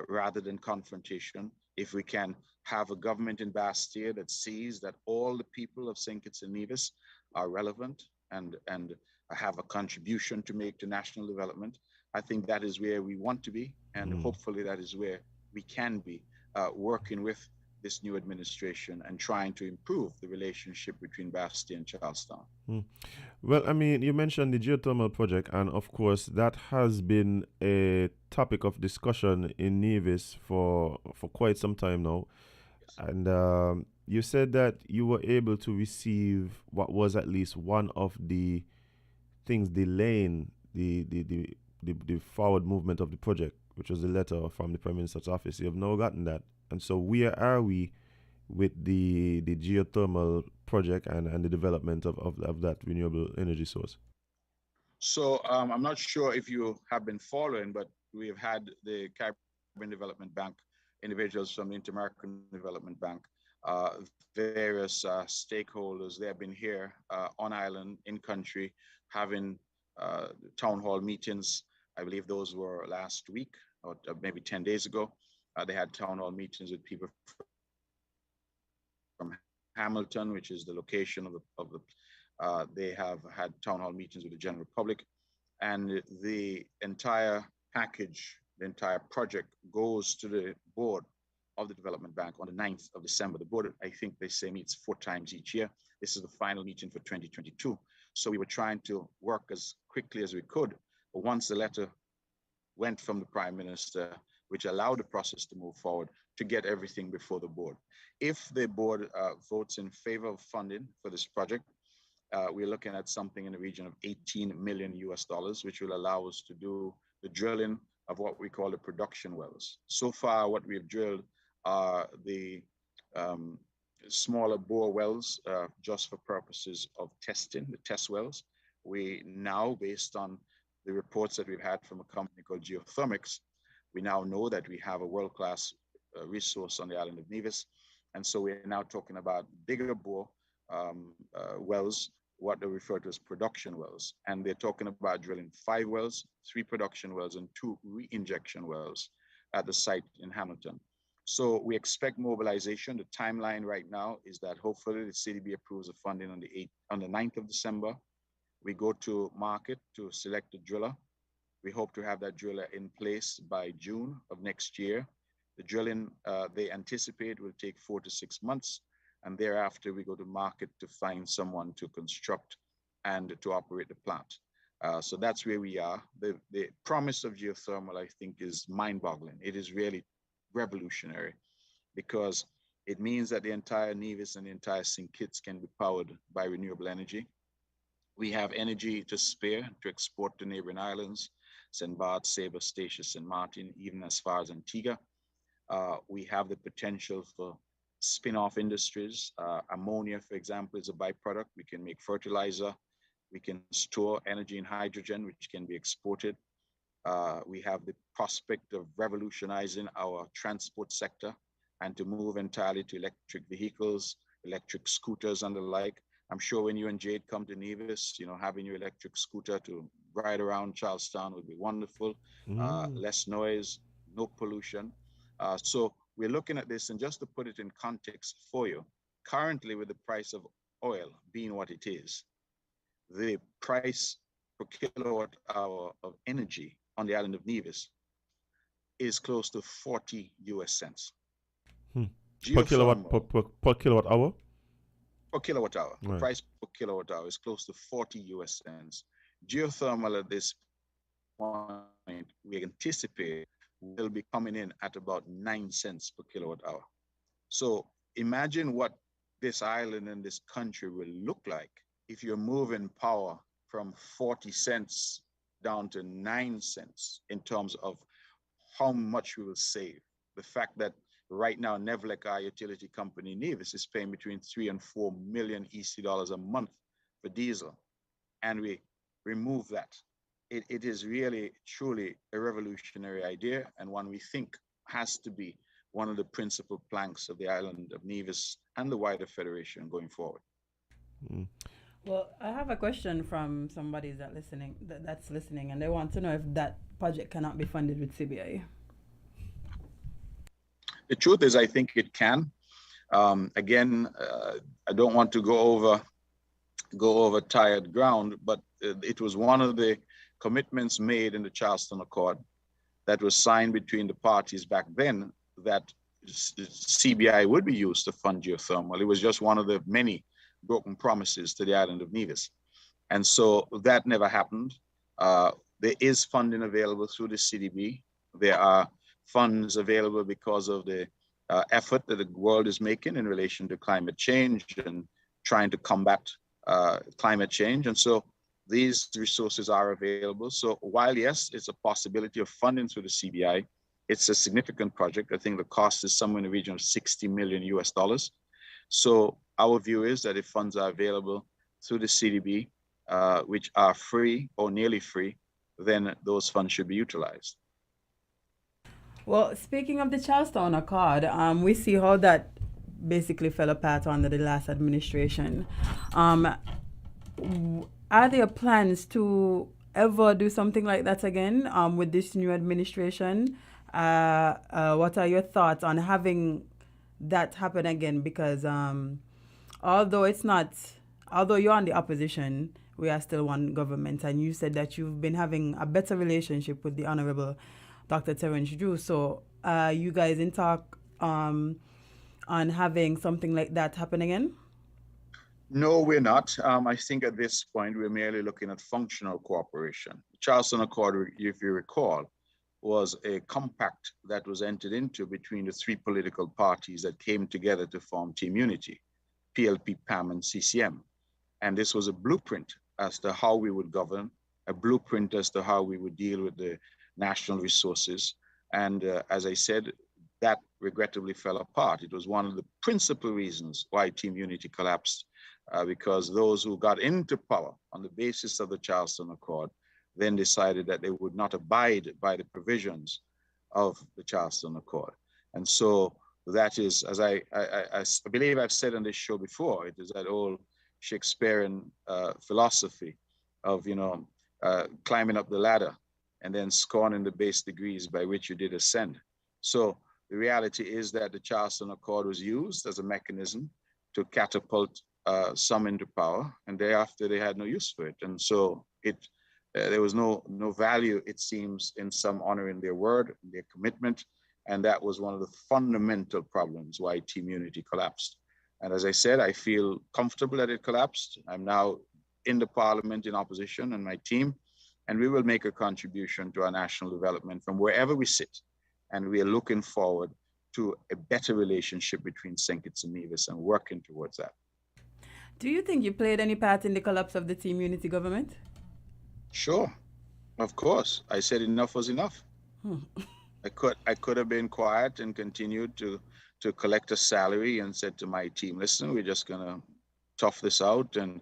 rather than confrontation. If we can have a government in Bastia that sees that all the people of St. Kitts and Nevis are relevant and have a contribution to make to national development, I think that is where we want to be. And hopefully that is where we can be working with this new administration and trying to improve the relationship between Bastia and Charlestown. Well, I mean, you mentioned the geothermal project, and of course, that has been a topic of discussion in Nevis for quite some time now. Yes. And you said that you were able to receive what was at least one of the things delaying the forward movement of the project, which was the letter from the Prime Minister's office. You have now gotten that. And so where are we with the geothermal project and the development of that renewable energy source? So I'm not sure if you have been following, but we have had the Caribbean Development Bank, individuals from the Inter-American Development Bank, various stakeholders. They have been here on island, in country, having town hall meetings. I believe those were last week or maybe 10 days ago. They had town hall meetings with people from Hamilton, which is the location of the they have had town hall meetings with the general public, and the entire package, the entire project goes to the board of the development bank on the 9th of December. The board, I think they say, meets 4 times each year. This is the final meeting for 2022. So we were trying to work as quickly as we could. But once the letter went from the Prime Minister, which allowed the process to move forward, to get everything before the board. If the board votes in favor of funding for this project, we're looking at something in the region of $18 million, which will allow us to do the drilling of what we call the production wells. So far, what we've drilled are the smaller bore wells, just for purposes of testing, the test wells. We now, based on the reports that we've had from a company called Geothermal, we now know that we have a world-class resource on the island of Nevis. And so we're now talking about bigger bore wells, what they refer to as production wells. And they're talking about drilling 5 wells, 3 production wells, and 2 re-injection wells at the site in Hamilton. So we expect mobilization. The timeline right now is that hopefully the CDB approves the funding on the 9th of December. We go to market to select a driller. We hope to have that driller in place by June of next year. The drilling, they anticipate, will take 4 to 6 months. And thereafter, we go to market to find someone to construct and to operate the plant. So that's where we are. The promise of geothermal, I think, is mind-boggling. It is really revolutionary because it means that the entire Nevis and the entire St. Kitts can be powered by renewable energy. We have energy to spare to export to neighboring islands, St. Barth, Saba, Statia, St. Martin, even as far as Antigua. We have the potential for spin-off industries. Ammonia, for example, is a byproduct. We can make fertilizer. We can store energy and hydrogen, which can be exported. We have the prospect of revolutionizing our transport sector and to move entirely to electric vehicles, electric scooters and the like. I'm sure when you and Jade come to Nevis, having your electric scooter to ride around Charlestown would be wonderful. Less noise, no pollution. So we're looking at this, and just to put it in context for you, currently with the price of oil being what it is, the price per kilowatt hour of energy on the island of Nevis is close to 40 US cents. Per kilowatt hour? Per kilowatt hour. Right. The price per kilowatt hour is close to 40 US cents. Geothermal at this point, we anticipate will be coming in at about 9 cents per kilowatt hour. So imagine what this island and this country will look like if you're moving power from 40 cents down to 9 cents in terms of how much we will save. The fact that right now, Nevlec, our utility company, Nevis, is paying between 3 and 4 million EC dollars a month for diesel. And we remove that. It is really, truly a revolutionary idea, and one we think has to be one of the principal planks of the island of Nevis and the wider federation going forward. Well, I have a question from somebody that's listening, and they want to know if that project cannot be funded with CBI. The truth is, I think it can. Again, I don't want to go over tired ground, but it was one of the commitments made in the Charleston Accord that was signed between the parties back then that CBI would be used to fund geothermal. It was just one of the many broken promises to the island of Nevis. And so that never happened. There is funding available through the CDB. There are funds available because of the effort that the world is making in relation to climate change and trying to combat climate change. And so these resources are available. So while, yes, it's a possibility of funding through the CBI, it's a significant project. I think the cost is somewhere in the region of 60 million US dollars. So our view is that if funds are available through the CDB, which are free or nearly free, then those funds should be utilized. Well, speaking of the Charlestown Accord, we see how that basically fell apart under the last administration. Are there plans to ever do something like that again with this new administration? what are your thoughts on having that happen again? Because although you're on the opposition, we are still one government, and you said that you've been having a better relationship with the Honorable Dr. Terence Drew. So you guys in talk on having something like that happen again? No, we're not. I think at this point, we're merely looking at functional cooperation. Charleston Accord, if you recall, was a compact that was entered into between the three political parties that came together to form Team Unity, PLP, PAM, and CCM. And this was a blueprint as to how we would govern, a blueprint as to how we would deal with the national resources. And as I said, that regrettably fell apart. It was one of the principal reasons why Team Unity collapsed, because those who got into power on the basis of the Charleston Accord then decided that they would not abide by the provisions of the Charleston Accord. And so that is, as I believe I've said on this show before, it is that old Shakespearean philosophy of, climbing up the ladder and then scorning the base degrees by which you did ascend. So the reality is that the Charleston Accord was used as a mechanism to catapult some into power, and thereafter they had no use for it. And so there was no value, it seems, in some honoring their word, their commitment, and that was one of the fundamental problems why Team Unity collapsed. And as I said, I feel comfortable that it collapsed. I'm now in the parliament in opposition and my team, and we will make a contribution to our national development from wherever we sit. And we are looking forward to a better relationship between St. Kitts and Nevis and working towards that. Do you think you played any part in the collapse of the Team Unity government? Sure, of course. I said enough was enough. I could have been quiet and continued to collect a salary and said to my team, listen, we're just gonna tough this out and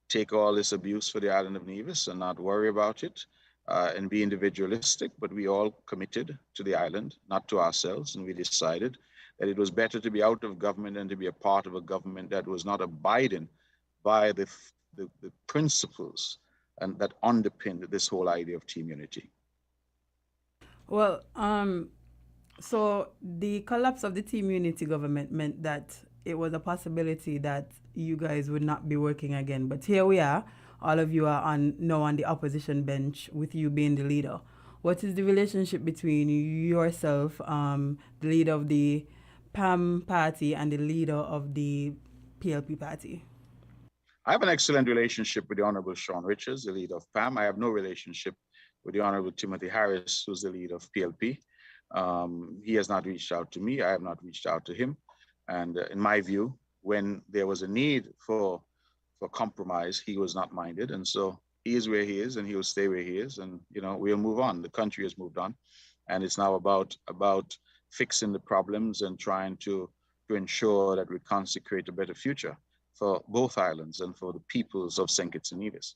take all this abuse for the island of Nevis and not worry about it and be individualistic, but we all committed to the island, not to ourselves, and we decided that it was better to be out of government than to be a part of a government that was not abiding by the principles and that underpinned this whole idea of Team Unity. Well, so the collapse of the Team Unity government meant that it was a possibility that you guys would not be working again. But here we are. All of you are now on the opposition bench with you being the leader. What is the relationship between yourself, the leader of the PAM party, and the leader of the PLP party? I have an excellent relationship with the Honorable Sean Richards, the leader of PAM. I have no relationship with the Honorable Timothy Harris, who's the leader of PLP. He has not reached out to me. I have not reached out to him. And in my view, when there was a need for compromise, he was not minded. And so he is where he is and he will stay where he is. And, we'll move on. The country has moved on. And it's now about fixing the problems and trying to ensure that we consecrate a better future for both islands and for the peoples of St. Kitts and Nevis.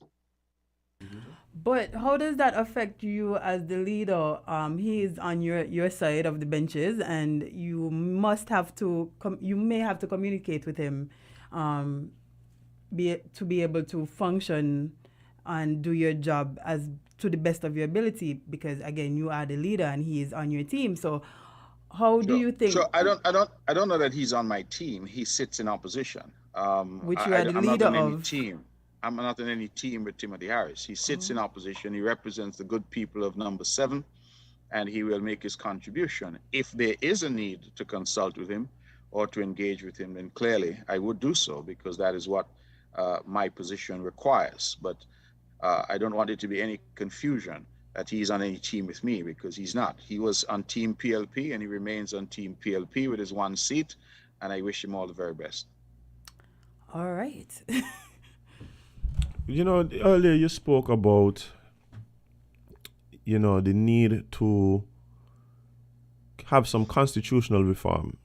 But how does that affect you as the leader? He is on your side of the benches, and you must have to you may have to communicate with him, to be able to function and do your job as to the best of your ability. Because again, you are the leader, and he is on your team. So, how do you think? So I don't know that he's on my team. He sits in opposition. Which you are the leader of. Team. I'm not in any team with Timothy Harris. He sits in opposition. He represents the good people of number 7, and he will make his contribution. If there is a need to consult with him or to engage with him, then clearly I would do so, because that is what my position requires. But I don't want it to be any confusion that he's on any team with me, because he's not. He was on Team PLP, and he remains on Team PLP with his 1 seat, and I wish him all the very best. All right. Earlier you spoke about, the need to have some constitutional reform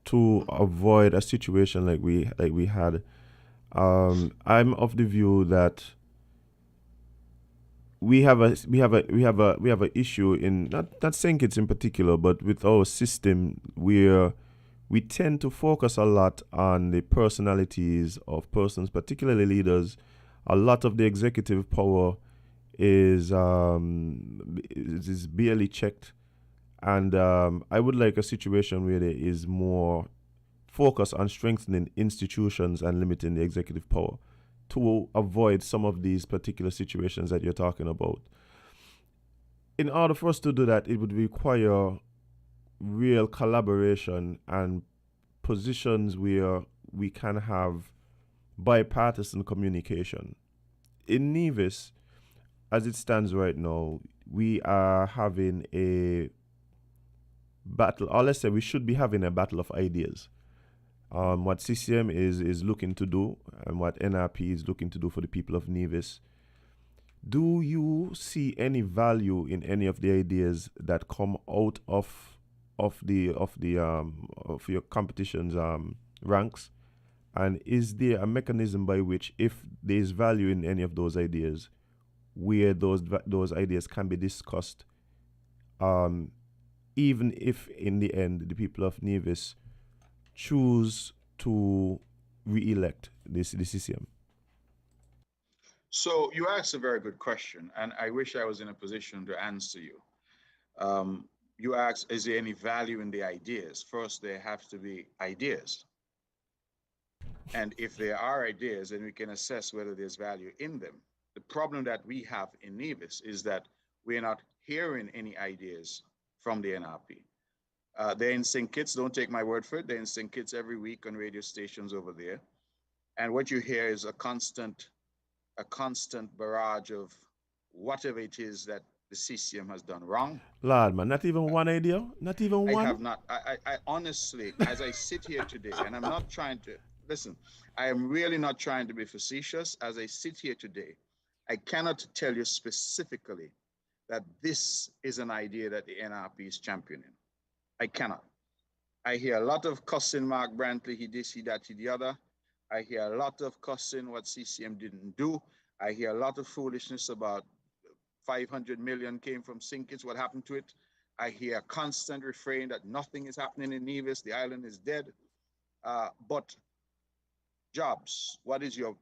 to avoid a situation like we had. I'm of the view that we have a issue in not St. Kitts in particular, but with our system where we tend to focus a lot on the personalities of persons, particularly leaders. A lot of the executive power is barely checked, And I would like a situation where there is more focus on strengthening institutions and limiting the executive power to avoid some of these particular situations that you're talking about. In order for us to do that, it would require real collaboration and positions where we can have bipartisan communication. In Nevis, as it stands right now, we are having a battle, or let's say we should be having a battle of ideas. What CCM is looking to do and what NRP is looking to do for the people of Nevis. Do you see any value in any of the ideas that come out of your competition's ranks? And is there a mechanism by which, if there is value in any of those ideas, where those ideas can be discussed, even if in the end the people of Nevis choose to re-elect the CCM? So you asked a very good question, and I wish I was in a position to answer you. You asked, is there any value in the ideas? First, there have to be ideas. And if there are ideas, then we can assess whether there's value in them. The problem that we have in Nevis is that we're not hearing any ideas from the NRP. They're in St. Kitts, don't take my word for it. They're in St. Kitts every week on radio stations over there. And what you hear is a constant barrage of whatever it is that the CCM has done wrong. Lord, man, not even one idea? Not even one? I have not. I honestly, as I sit here today, and I'm not trying to, listen, I am really not trying to be facetious. As I sit here today, I cannot tell you specifically that this is an idea that the NRP is championing. I cannot. I hear a lot of cussing Mark Brantley, he this, he that, he the other. I hear a lot of cussing what CCM didn't do. I hear a lot of foolishness about 500 million came from St. Kitts, what happened to it? I hear a constant refrain that nothing is happening in Nevis, the island is dead. But jobs, what is your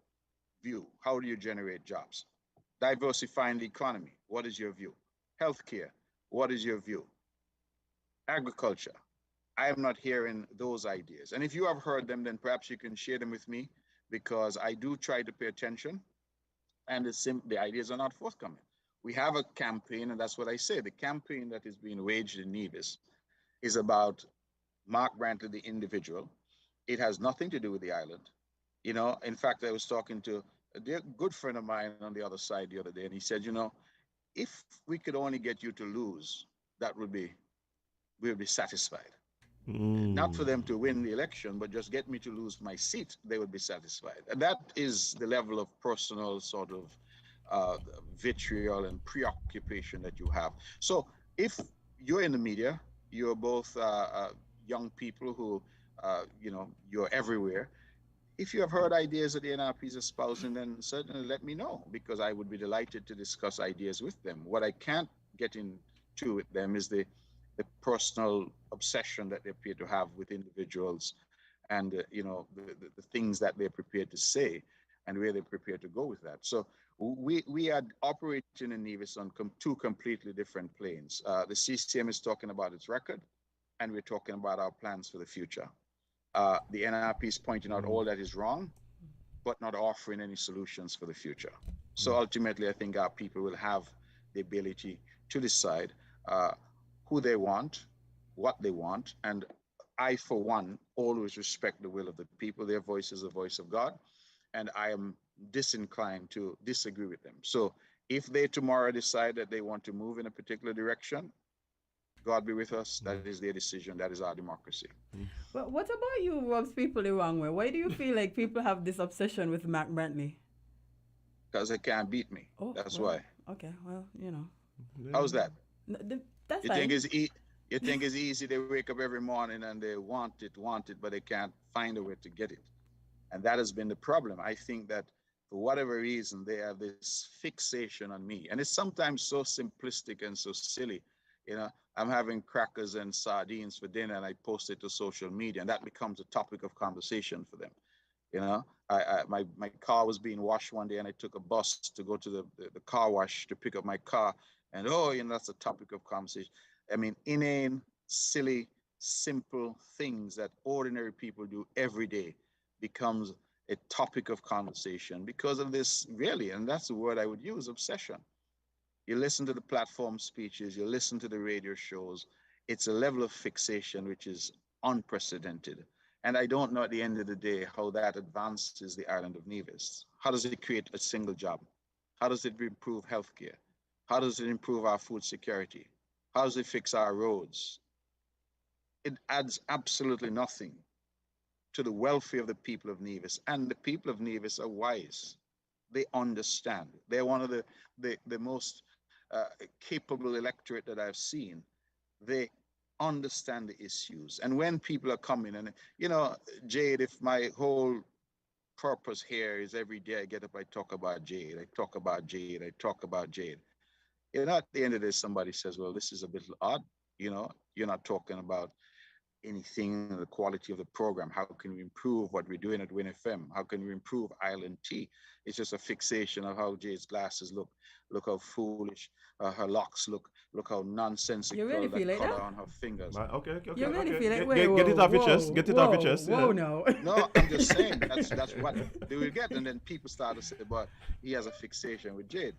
view? How do you generate jobs? Diversifying the economy, what is your view? Healthcare, what is your view? Agriculture, I am not hearing those ideas. And if you have heard them, then perhaps you can share them with me, because I do try to pay attention, and the ideas are not forthcoming. We have a campaign, and that's what I say. The campaign that is being waged in Nevis is about Mark Brantley, the individual. It has nothing to do with the island. You know, in fact, I was talking to a dear good friend of mine on the other side the other day, and he said, you know, if we could only get you to lose, we'll be satisfied. Not for them to win the election, but just get me to lose my seat, they would be satisfied. And that is the level of personal sort of vitriol and preoccupation that you have. So if you're in the media, you're both young people who, you're everywhere. If you have heard ideas that the NRP is espousing, then certainly let me know, because I would be delighted to discuss ideas with them. What I can't get into with them is the personal obsession that they appear to have with individuals, and the things that they're prepared to say and where they're prepared to go with that. So we are operating in Nevis on two completely different planes. The CCM is talking about its record, and we're talking about our plans for the future. The NRP is pointing out all that is wrong, but not offering any solutions for the future. So ultimately, I think our people will have the ability to decide who they want, what they want. And I, for one, always respect the will of the people. Their voice is the voice of God. And I am disinclined to disagree with them. So if they tomorrow decide that they want to move in a particular direction, God be with us. That is their decision. That is our democracy. But what about you rubs people the wrong way? Why do you feel like people have this obsession with Mark Brantley? Because they can't beat me. Oh, that's well, why. Okay, well, you know. How's that? That's you fine. think it's easy? They wake up every morning and they want it, but they can't find a way to get it. And that has been the problem. I think that for whatever reason, they have this fixation on me. And it's sometimes so simplistic and so silly. You know, I'm having crackers and sardines for dinner and I post it to social media, and that becomes a topic of conversation for them. You know, my car was being washed one day and I took a bus to go to the car wash to pick up my car. And, that's a topic of conversation. I mean, inane, silly, simple things that ordinary people do every day becomes a topic of conversation because of this, really, and that's the word I would use, obsession. You listen to the platform speeches, you listen to the radio shows. It's a level of fixation which is unprecedented. And I don't know at the end of the day how that advances the island of Nevis. How does it create a single job? How does it improve healthcare? How does it improve our food security? How does it fix our roads? It adds absolutely nothing to the welfare of the people of Nevis. And the people of Nevis are wise. They understand. They're one of the most capable electorate that I've seen. They understand the issues. And when people are coming, and Jade, if my whole purpose here is every day I get up, I talk about Jade, I talk about Jade, I talk about Jade. At the end of the day, somebody says, well, this is a bit odd. You're not talking about anything, the quality of the program. How can we improve what we're doing at Win FM? How can we improve Island Tea? It's just a fixation of how Jade's glasses look. Look how foolish her locks look. Look how You nonsensical really that feel like color that? on her fingers. Okay, okay, okay, You really okay. feel like, Get, wait, get, whoa, get it off your whoa, chest. Get it off your chest. whoa, Yeah. no. No, I'm just saying that's what they will get, and then people start to say, "But he has a fixation with Jade,"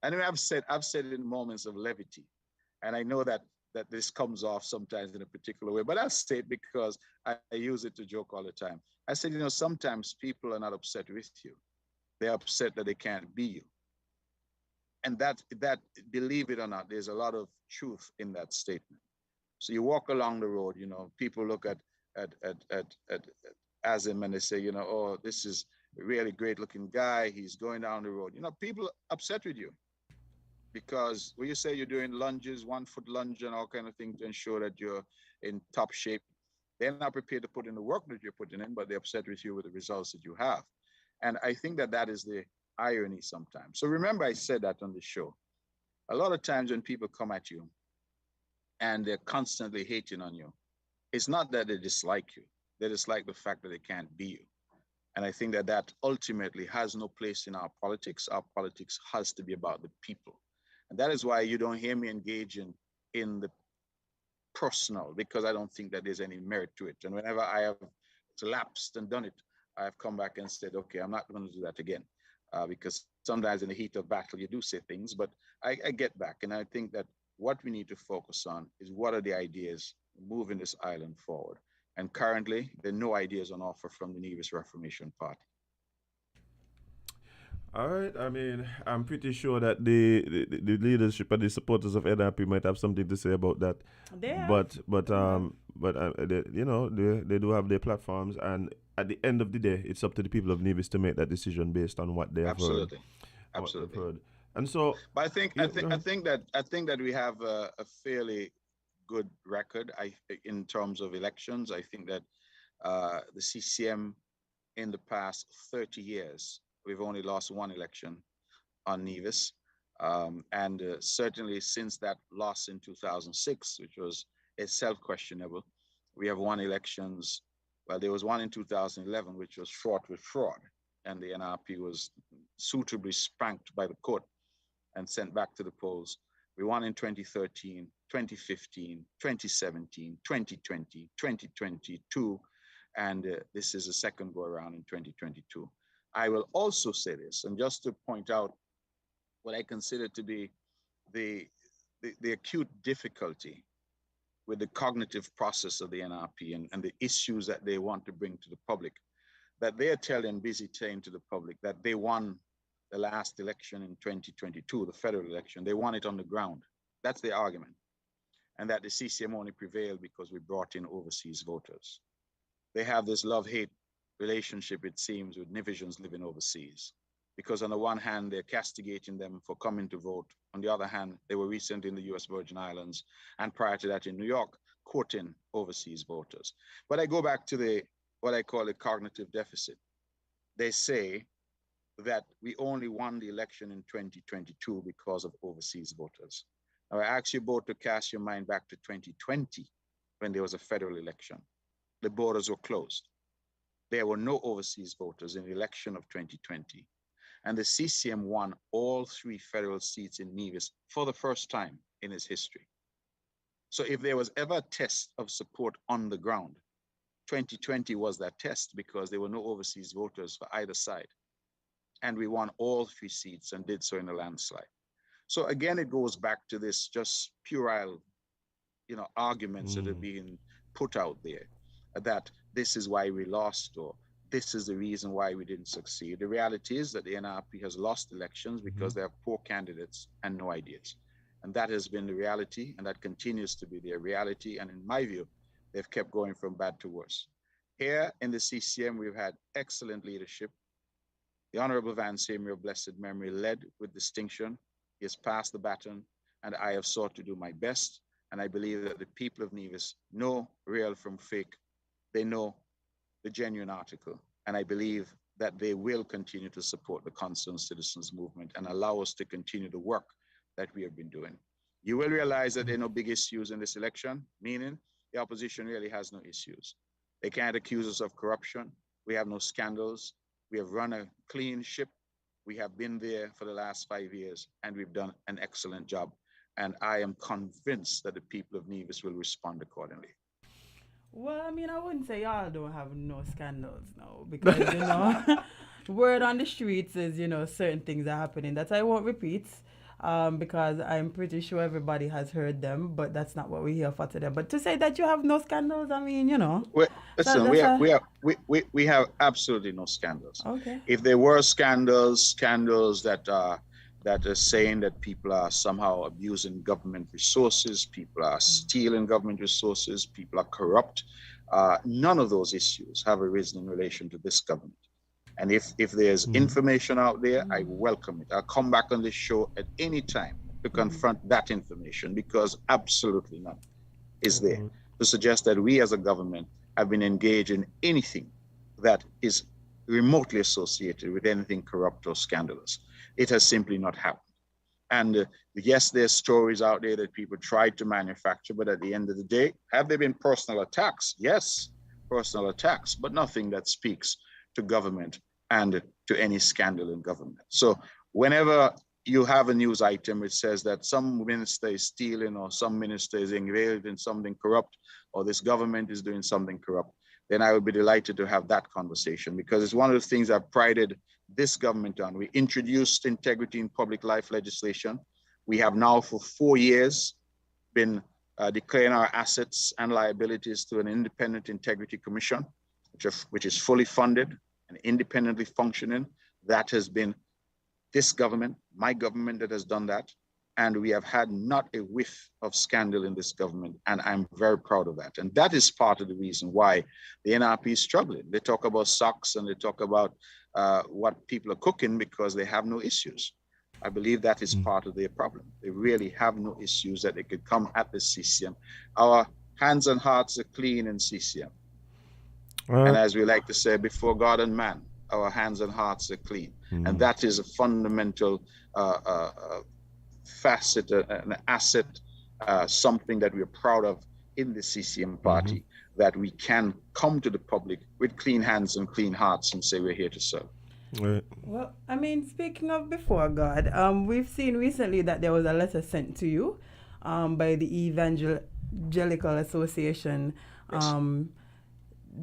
And I've said it in moments of levity, and I know that this comes off sometimes in a particular way, but I'll say it because I use it to joke all the time. I said, sometimes people are not upset with you; they're upset that they can't be you, and that believe it or not, there's a lot of truth in that statement. So you walk along the road, people look at Azim and they say, oh, this is a really great looking guy. He's going down the road. People are upset with you because when you say you're doing lunges, 1 foot lunge and all kind of things to ensure that you're in top shape, they're not prepared to put in the work that you're putting in, but they're upset with you with the results that you have. And I think that is the irony sometimes. So remember, I said that on the show. A lot of times when people come at you and they're constantly hating on you, it's not that they dislike you. They dislike the fact that they can't be you. And I think that ultimately has no place in our politics. Our politics has to be about the people. And that is why you don't hear me engaging in the personal, because I don't think that there's any merit to it. And whenever I have lapsed and done it, I've come back and said, okay, I'm not going to do that again. Because sometimes in the heat of battle, you do say things, but I get back. And I think that what we need to focus on is what are the ideas moving this island forward. And currently, there are no ideas on offer from the Nevis Reformation Party. All right. I mean, I'm pretty sure that the leadership and the supporters of NRP might have something to say about that. They have. But they do have their platforms, and at the end of the day, it's up to the people of Nevis to make that decision based on what they have Absolutely. heard. Absolutely. What they've heard. And so, but I think that we have a fairly good record. In terms of elections, I think that the CCM in the past 30 years, we've only lost one election on Nevis. And certainly since that loss in 2006, which was itself questionable, we have won elections. Well, there was one in 2011, which was fraught with fraud. And the NRP was suitably spanked by the court and sent back to the polls. We won in 2013, 2015, 2017, 2020, 2022, and this is a second go around in 2022. I will also say this, and just to point out what I consider to be the acute difficulty with the cognitive process of the NRP and the issues that they want to bring to the public, that they are busy telling to the public that they won the last election in 2022, the federal election. They won it on the ground. That's the argument. And that the CCM only prevailed because we brought in overseas voters. They have this love-hate relationship, it seems, with Nevisians living overseas. Because on the one hand, they're castigating them for coming to vote. On the other hand, they were recently in the US Virgin Islands, and prior to that in New York, quoting overseas voters. But I go back to what I call a cognitive deficit. They say that we only won the election in 2022 because of overseas voters. Now, I ask you both to cast your mind back to 2020 when there was a federal election. The borders were closed. There were no overseas voters in the election of 2020. And the CCM won all 3 federal seats in Nevis for the first time in its history. So if there was ever a test of support on the ground, 2020 was that test, because there were no overseas voters for either side. And we won all 3 seats and did so in a landslide. So again, it goes back to this just puerile, arguments that are being put out there, that this is why we lost, or this is the reason why we didn't succeed. The reality is that the NRP has lost elections because they have poor candidates and no ideas. And that has been the reality, and that continues to be their reality. And in my view, they've kept going from bad to worse. Here in the CCM, we've had excellent leadership. The Honorable Van Seymour of blessed memory led with distinction. He has passed the baton, and I have sought to do my best. And I believe that the people of Nevis know real from fake. They know the genuine article. And I believe that they will continue to support the Concerned Citizens Movement and allow us to continue the work that we have been doing. You will realize that there are no big issues in this election, meaning the opposition really has no issues. They can't accuse us of corruption. We have no scandals. We have run a clean ship. We have been there for the last 5 years, and we've done an excellent job. And I am convinced that the people of Nevis will respond accordingly. Well, I mean, I wouldn't say y'all don't have no scandals now, because, word on the streets is, certain things are happening that I won't repeat, because I'm pretty sure everybody has heard them, but that's not what we're here for today. But to say that you have no scandals, I mean, Well, listen, we have absolutely no scandals. Okay. If there were scandals that are saying that people are somehow abusing government resources, people are stealing government resources, people are corrupt, none of those issues have arisen in relation to this government. And if there's information out there, I welcome it. I'll come back on this show at any time to confront that information, because absolutely none is there to suggest that we as a government have been engaged in anything that is remotely associated with anything corrupt or scandalous. It has simply not happened. And yes, there's stories out there that people tried to manufacture, but at the end of the day, have there been personal attacks? Yes, personal attacks, but nothing that speaks to government and to any scandal in government. So whenever you have a news item which says that some minister is stealing, or some minister is engaged in something corrupt, or this government is doing something corrupt, then I would be delighted to have that conversation, because it's one of the things I've prided this government on. We introduced integrity in public life legislation. We have now for 4 years been declaring our assets and liabilities to an independent integrity commission, which is fully funded and independently functioning. That has been this government, my government, that has done that. And we have had not a whiff of scandal in this government. And I'm very proud of that. And that is part of the reason why the NRP is struggling. They talk about socks and they talk about what people are cooking because they have no issues. I believe that is part of their problem. They really have no issues that they could come at the CCM. Our hands and hearts are clean in CCM. And as we like to say, before God and man, our hands and hearts are clean. And that is a fundamental facet, an asset, something that we're proud of in the CCM party, that we can come to the public with clean hands and clean hearts and say we're here to serve. Right. Well, I mean, speaking of before God, we've seen recently that there was a letter sent to you by the Evangelical Association,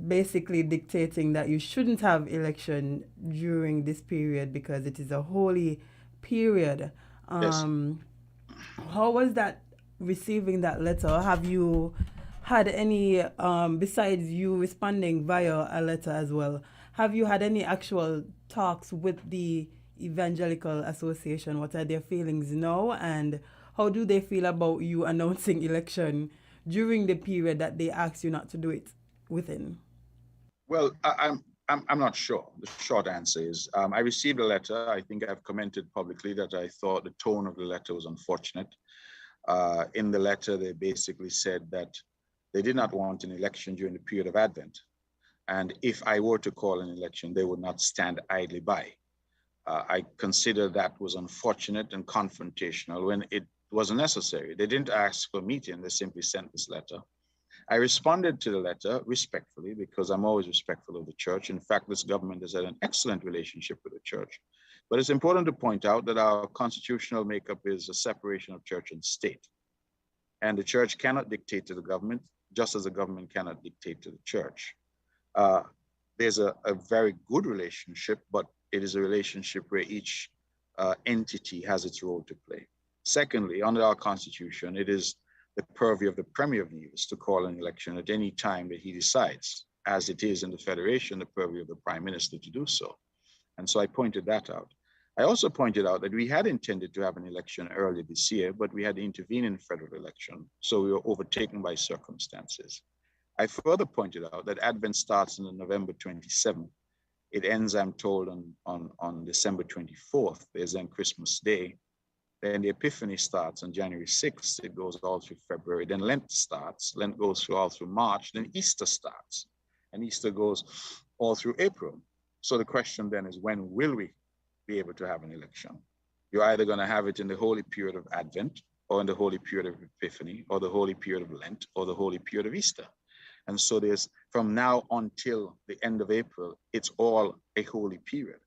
basically dictating that you shouldn't have election during this period because it is a holy period. How was that, receiving that letter? Have you had any, besides you responding via a letter as well, have you had any actual talks with the Evangelical Association? What are their feelings now, and how do they feel about you announcing election during the period that they asked you not to do it within? Well, I'm not sure. The short answer is I received a letter. I think I've commented publicly that I thought the tone of the letter was unfortunate. In the letter, they basically said that they did not want an election during the period of Advent. And if I were to call an election, they would not stand idly by. I consider that was unfortunate and confrontational when it wasn't necessary. They didn't ask for a meeting, they simply sent this letter. I responded to the letter respectfully because I'm always respectful of the church. In fact, this government has had an excellent relationship with the church. But it's important to point out that our constitutional makeup is a separation of church and state. And the church cannot dictate to the government, just as the government cannot dictate to the church. Uh, there's a very good relationship, but it is a relationship where each entity has its role to play. Secondly, under our constitution, it is the purview of the Premier of Nevis to call an election at any time that he decides, as it is in the Federation, the purview of the Prime Minister to do so. And so I pointed that out. I also pointed out that we had intended to have an election early this year, but we had to intervene in the federal election. So we were overtaken by circumstances. I further pointed out that Advent starts on November 27th. It ends, I'm told, on December 24th. There's then Christmas Day. Then the Epiphany starts on January 6th. It goes all through February. Then Lent starts. Lent goes through all through March. Then Easter starts. And Easter goes all through April. So the question then is, when will we be able to have an election? You're either going to have it in the holy period of Advent, or in the holy period of Epiphany, or the holy period of Lent, or the holy period of Easter. And so there's, from now until the end of April, it's all a holy period.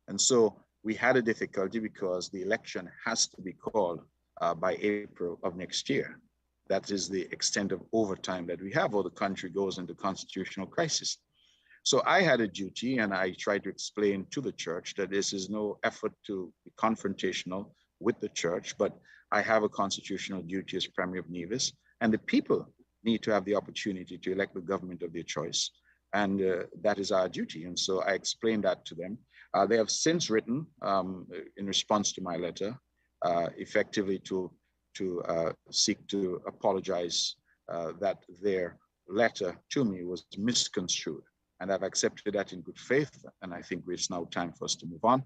And so we had a difficulty because the election has to be called by April of next year. That is the extent of overtime that we have, or the country goes into constitutional crisis. So I had a duty, and I tried to explain to the church that this is no effort to be confrontational with the church, but I have a constitutional duty as Premier of Nevis, and the people need to have the opportunity to elect the government of their choice. And that is our duty. And so I explained that to them. They have since written, in response to my letter, effectively to seek to apologize that their letter to me was misconstrued. And I've accepted that in good faith. And I think it's now time for us to move on.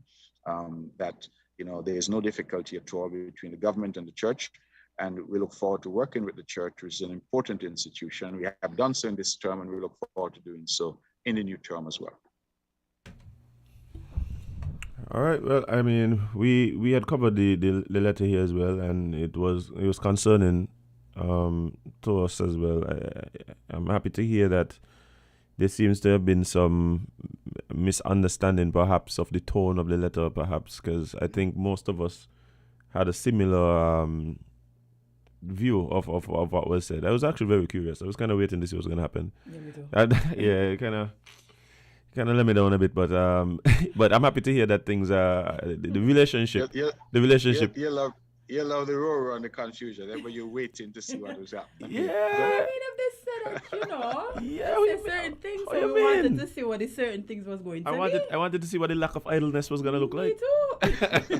That, you know, there is no difficulty at all between the government and the church. And we look forward to working with the church, which is an important institution. We have done so in this term, and we look forward to doing so in the new term as well. All right. Well, I mean, we had covered the letter here as well, and it was concerning to us as well. I'm happy to hear that there seems to have been some misunderstanding, perhaps, of the tone of the letter, perhaps, because I think most of us had a similar view of what was said. I was actually very curious. I was kind of waiting to see what was going to happen. Yeah, me too. And, yeah, kind of let me down a bit, but but I'm happy to hear that things are the relationship. The relationship. You love the roar on the confusion, but you're waiting to see what was happening. Yeah. I mean, if they said that, you know, Yeah, they said certain things, what so you we wanted mean? to see what the certain things was going to I wanted to see what the lack of idleness was going to look Me like. too.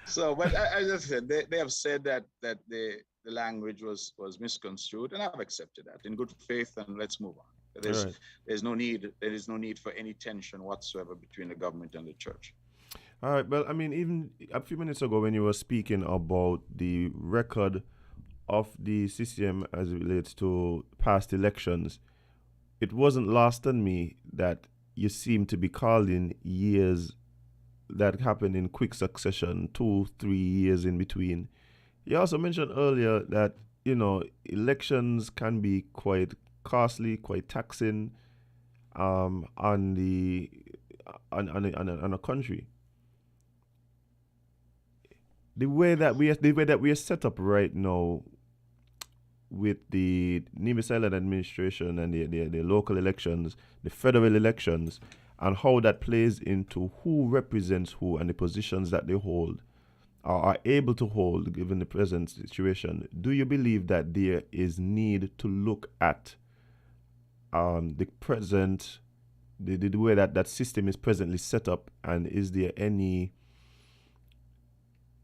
So, but as I said, they have said that the language was misconstrued, and I've accepted that in good faith, and let's move on. There's no need for any tension whatsoever between the government and the church. All right. Well, I mean, even a few minutes ago when you were speaking about the record of the CCM as it relates to past elections, it wasn't lost on me that you seem to be calling years that happened in quick succession, 2-3 years in between. You also mentioned earlier that, you know, elections can be quite costly, quite taxing on a country. The way that we are set up right now with the Nevis Island administration and the local elections, the federal elections, and how that plays into who represents who and the positions that they hold or are able to hold given the present situation, do you believe that there is need to look at the present, the way that system is presently set up, and is there any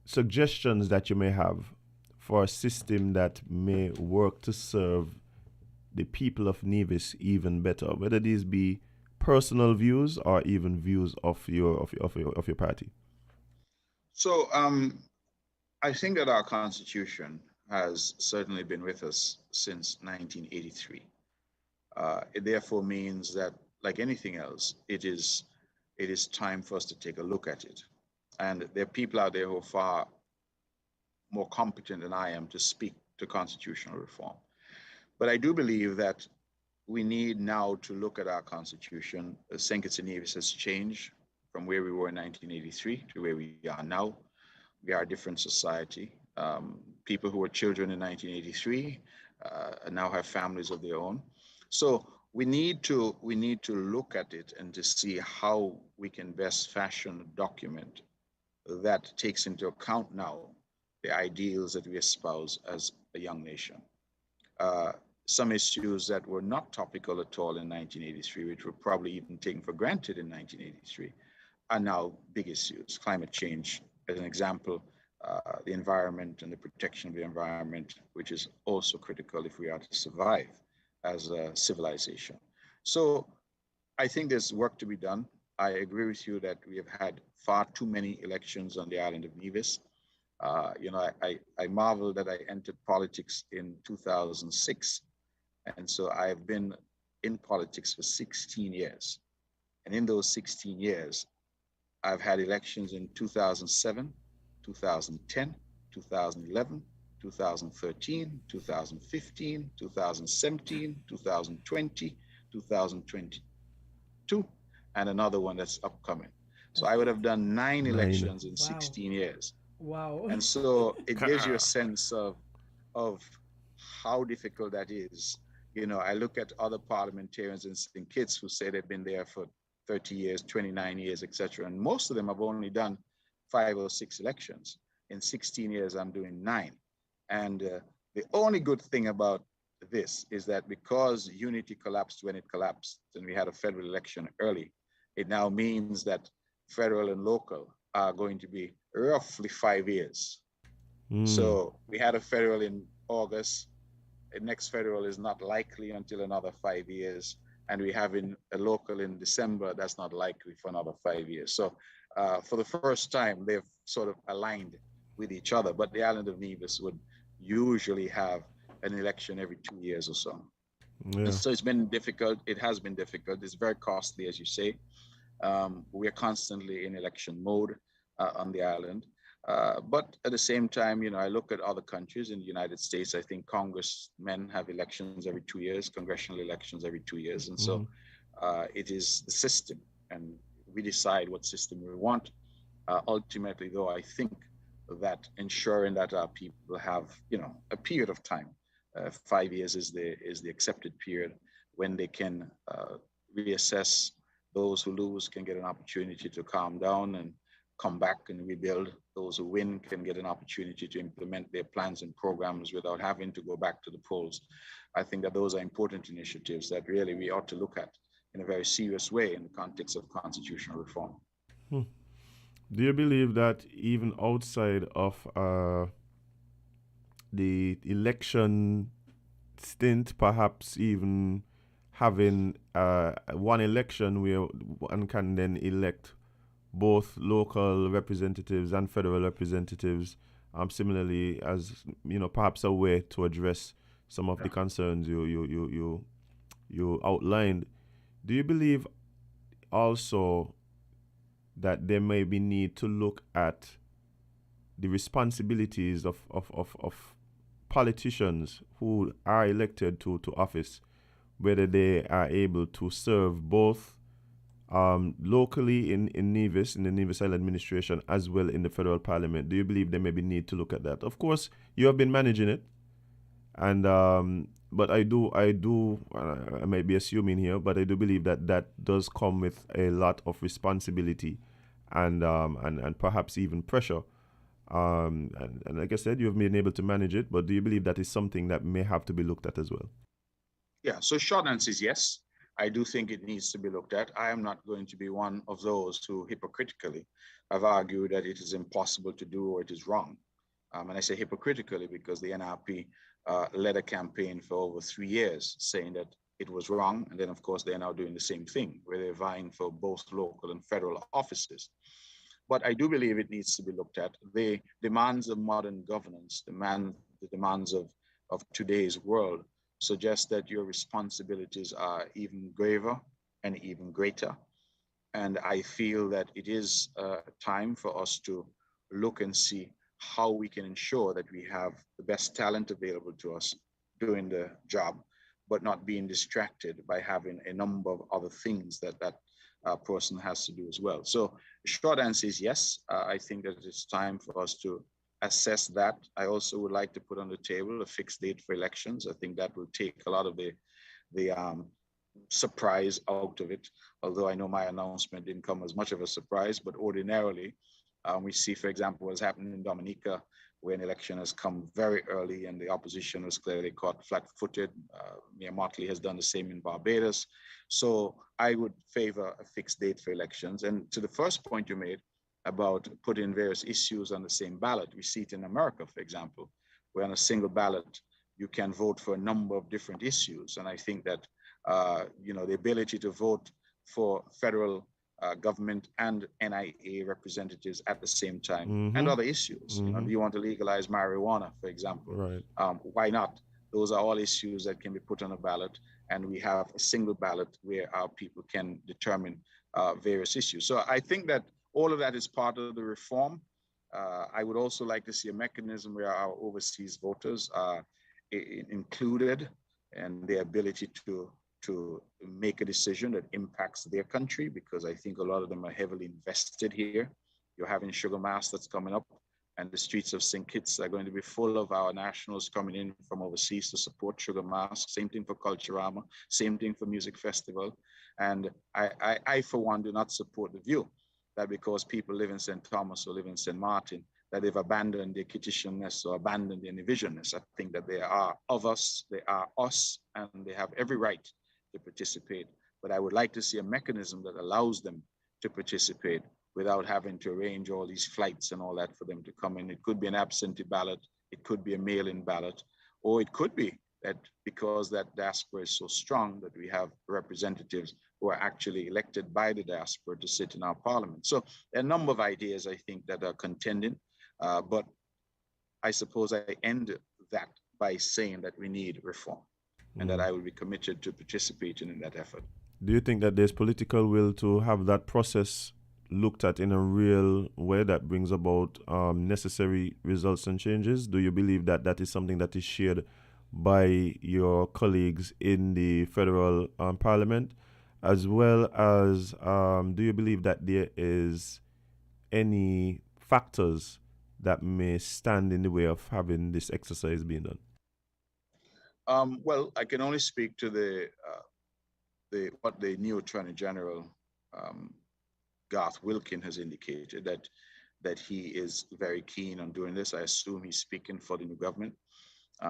suggestions that you may have for a system that may work to serve the people of Nevis even better, whether these be personal views or even views of your party? So I think that our Constitution has certainly been with us since 1983. It therefore means that, like anything else, it is time for us to take a look at it. And there are people out there who are far more competent than I am to speak to constitutional reform. But I do believe that we need now to look at our Constitution. St. Kitts and Nevis has changed from where we were in 1983 to where we are now. We are a different society. People who were children in 1983 now have families of their own. So we need to look at it and to see how we can best fashion a document that takes into account now the ideals that we espouse as a young nation. Uh, some issues that were not topical at all in 1983, which were probably even taken for granted in 1983, are now big issues. Climate change, as an example, the environment and the protection of the environment, which is also critical if we are to survive as a civilization. So I think there's work to be done. I agree with you that we have had far too many elections on the island of Nevis. I marvel that I entered politics in 2006. And so I've been in politics for 16 years. And in those 16 years, I've had elections in 2007, 2010, 2011, 2013, 2015, 2017, 2020, 2022, and another one that's upcoming. So I would have done 9 elections in 16 years. Wow. And so it gives you a sense of how difficult that is. You know, I look at other parliamentarians and St. Kitts who say they've been there for 30 years, 29 years, etc. And most of them have only done 5 or 6 elections. In 16 years, I'm doing 9. And the only good thing about this is that because unity collapsed when it collapsed and we had a federal election early, it now means that federal and local are going to be roughly 5 years. So we had a federal in August. The next federal is not likely until another 5 years. And we have a local in December, that's not likely for another 5 years. So for the first time, they've sort of aligned with each other, but the island of Nevis would usually have an election every 2 years or so. Yeah. And so it's been difficult. It has been difficult. It's very costly, as you say. We're constantly in election mode on the island. But at the same time, you know, I look at other countries in the United States. I think congressmen have elections every 2 years, congressional elections every 2 years. And so it is the system, and we decide what system we want. Ultimately, though, I think that ensuring that our people have, you know, a period of time, 5 years is the accepted period when they can reassess. Those who lose can get an opportunity to calm down and come back and rebuild. Those who win can get an opportunity to implement their plans and programs without having to go back to the polls. I think that those are important initiatives that really we ought to look at in a very serious way in the context of constitutional reform. Do you believe that even outside of the election stint, perhaps even having one election where one can then elect both local representatives and federal representatives, similarly as, you know, perhaps a way to address some of the concerns you outlined. Do you believe also that there may be need to look at the responsibilities of politicians who are elected to office, whether they are able to serve both locally in Nevis, in the Nevis Island administration, as well in the federal parliament? Do you believe there may be need to look at that? Of course, you have been managing it, and but I might be assuming here, but I do believe that does come with a lot of responsibility and perhaps even pressure. And like I said, you have been able to manage it, but do you believe that is something that may have to be looked at as well? Yeah, so short answer is yes. I do think it needs to be looked at. I am not going to be one of those who hypocritically have argued that it is impossible to do or it is wrong. And I say hypocritically because the NRP led a campaign for over 3 years saying that it was wrong. And then, of course, they're now doing the same thing where they're vying for both local and federal offices. But I do believe it needs to be looked at. The demands of modern governance, the demands of today's world suggest that your responsibilities are even graver and even greater. And I feel that it is time for us to look and see how we can ensure that we have the best talent available to us doing the job, but not being distracted by having a number of other things that person has to do as well. So the short answer is yes. I think that it's time for us to assess that. I also would like to put on the table a fixed date for elections. I think that will take a lot of the surprise out of it. Although I know my announcement didn't come as much of a surprise, but ordinarily we see, for example, what's happened in Dominica, where an election has come very early and the opposition was clearly caught flat-footed. Mayor Motley has done the same in Barbados. So I would favor a fixed date for elections. And to the first point you made about putting various issues on the same ballot, we see it in America, for example, where on a single ballot, you can vote for a number of different issues. And I think that, the ability to vote for federal government and NIA representatives at the same time, and other issues. Do you want to legalize marijuana, for example? Right. Why not? Those are all issues that can be put on a ballot, and we have a single ballot where our people can determine various issues. So I think that all of that is part of the reform. I would also like to see a mechanism where our overseas voters are included and their ability to make a decision that impacts their country, because I think a lot of them are heavily invested here. You're having Sugar Mass that's coming up, and the streets of St. Kitts are going to be full of our nationals coming in from overseas to support Sugar Mass. Same thing for Culturama, same thing for Music Festival. And I for one, do not support the view that because people live in St. Thomas or live in St. Martin, that they've abandoned their Kittishness or abandoned their Indivisionness. I think that they are of us, they are us, and they have every right to participate. But I would like to see a mechanism that allows them to participate without having to arrange all these flights and all that for them to come in. It could be an absentee ballot, it could be a mail-in ballot, or it could be that because that diaspora is so strong that we have representatives who are actually elected by the diaspora to sit in our parliament. So there are a number of ideas, I think, that are contending, but I suppose I end that by saying that we need reform and that I will be committed to participating in that effort. Do you think that there's political will to have that process looked at in a real way that brings about necessary results and changes? Do you believe that that is something that is shared by your colleagues in the federal parliament, as well as do you believe that there is any factors that may stand in the way of having this exercise being done? Well, I can only speak to what the new Attorney General, Garth Wilkin, has indicated, that he is very keen on doing this. I assume he's speaking for the new government.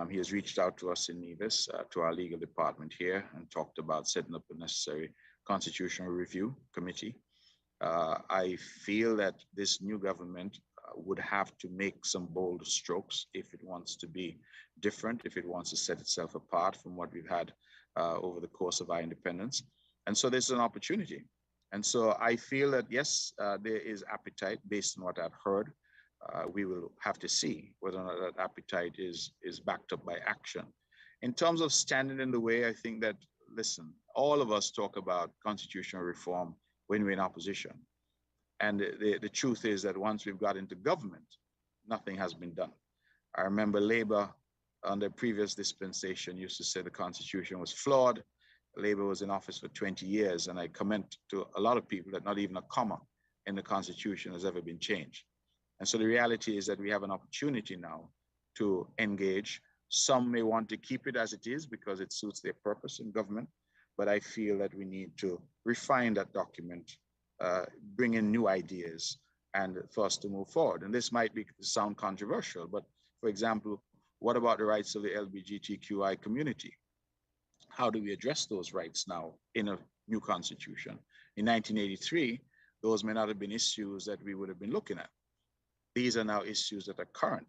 He has reached out to us in Nevis, to our legal department here, and talked about setting up a necessary constitutional review committee. I feel that this new government would have to make some bold strokes if it wants to be different, if it wants to set itself apart from what we've had over the course of our independence. And so there's an opportunity. And so I feel that, yes, there is appetite based on what I've heard. We will have to see whether or not that appetite is backed up by action. In terms of standing in the way, I think that, listen, all of us talk about constitutional reform when we're in opposition. And the truth is that once we've got into government, nothing has been done. I remember Labour under previous dispensation used to say the Constitution was flawed. Labour was in office for 20 years, and I comment to a lot of people that not even a comma in the Constitution has ever been changed. And so the reality is that we have an opportunity now to engage. Some may want to keep it as it is because it suits their purpose in government, but I feel that we need to refine that document, bring in new ideas, and for us to move forward. And this might sound controversial, but for example, what about the rights of the LGBTQI community? How do we address those rights now in a new constitution? In 1983, those may not have been issues that we would have been looking at. These are now issues that are current.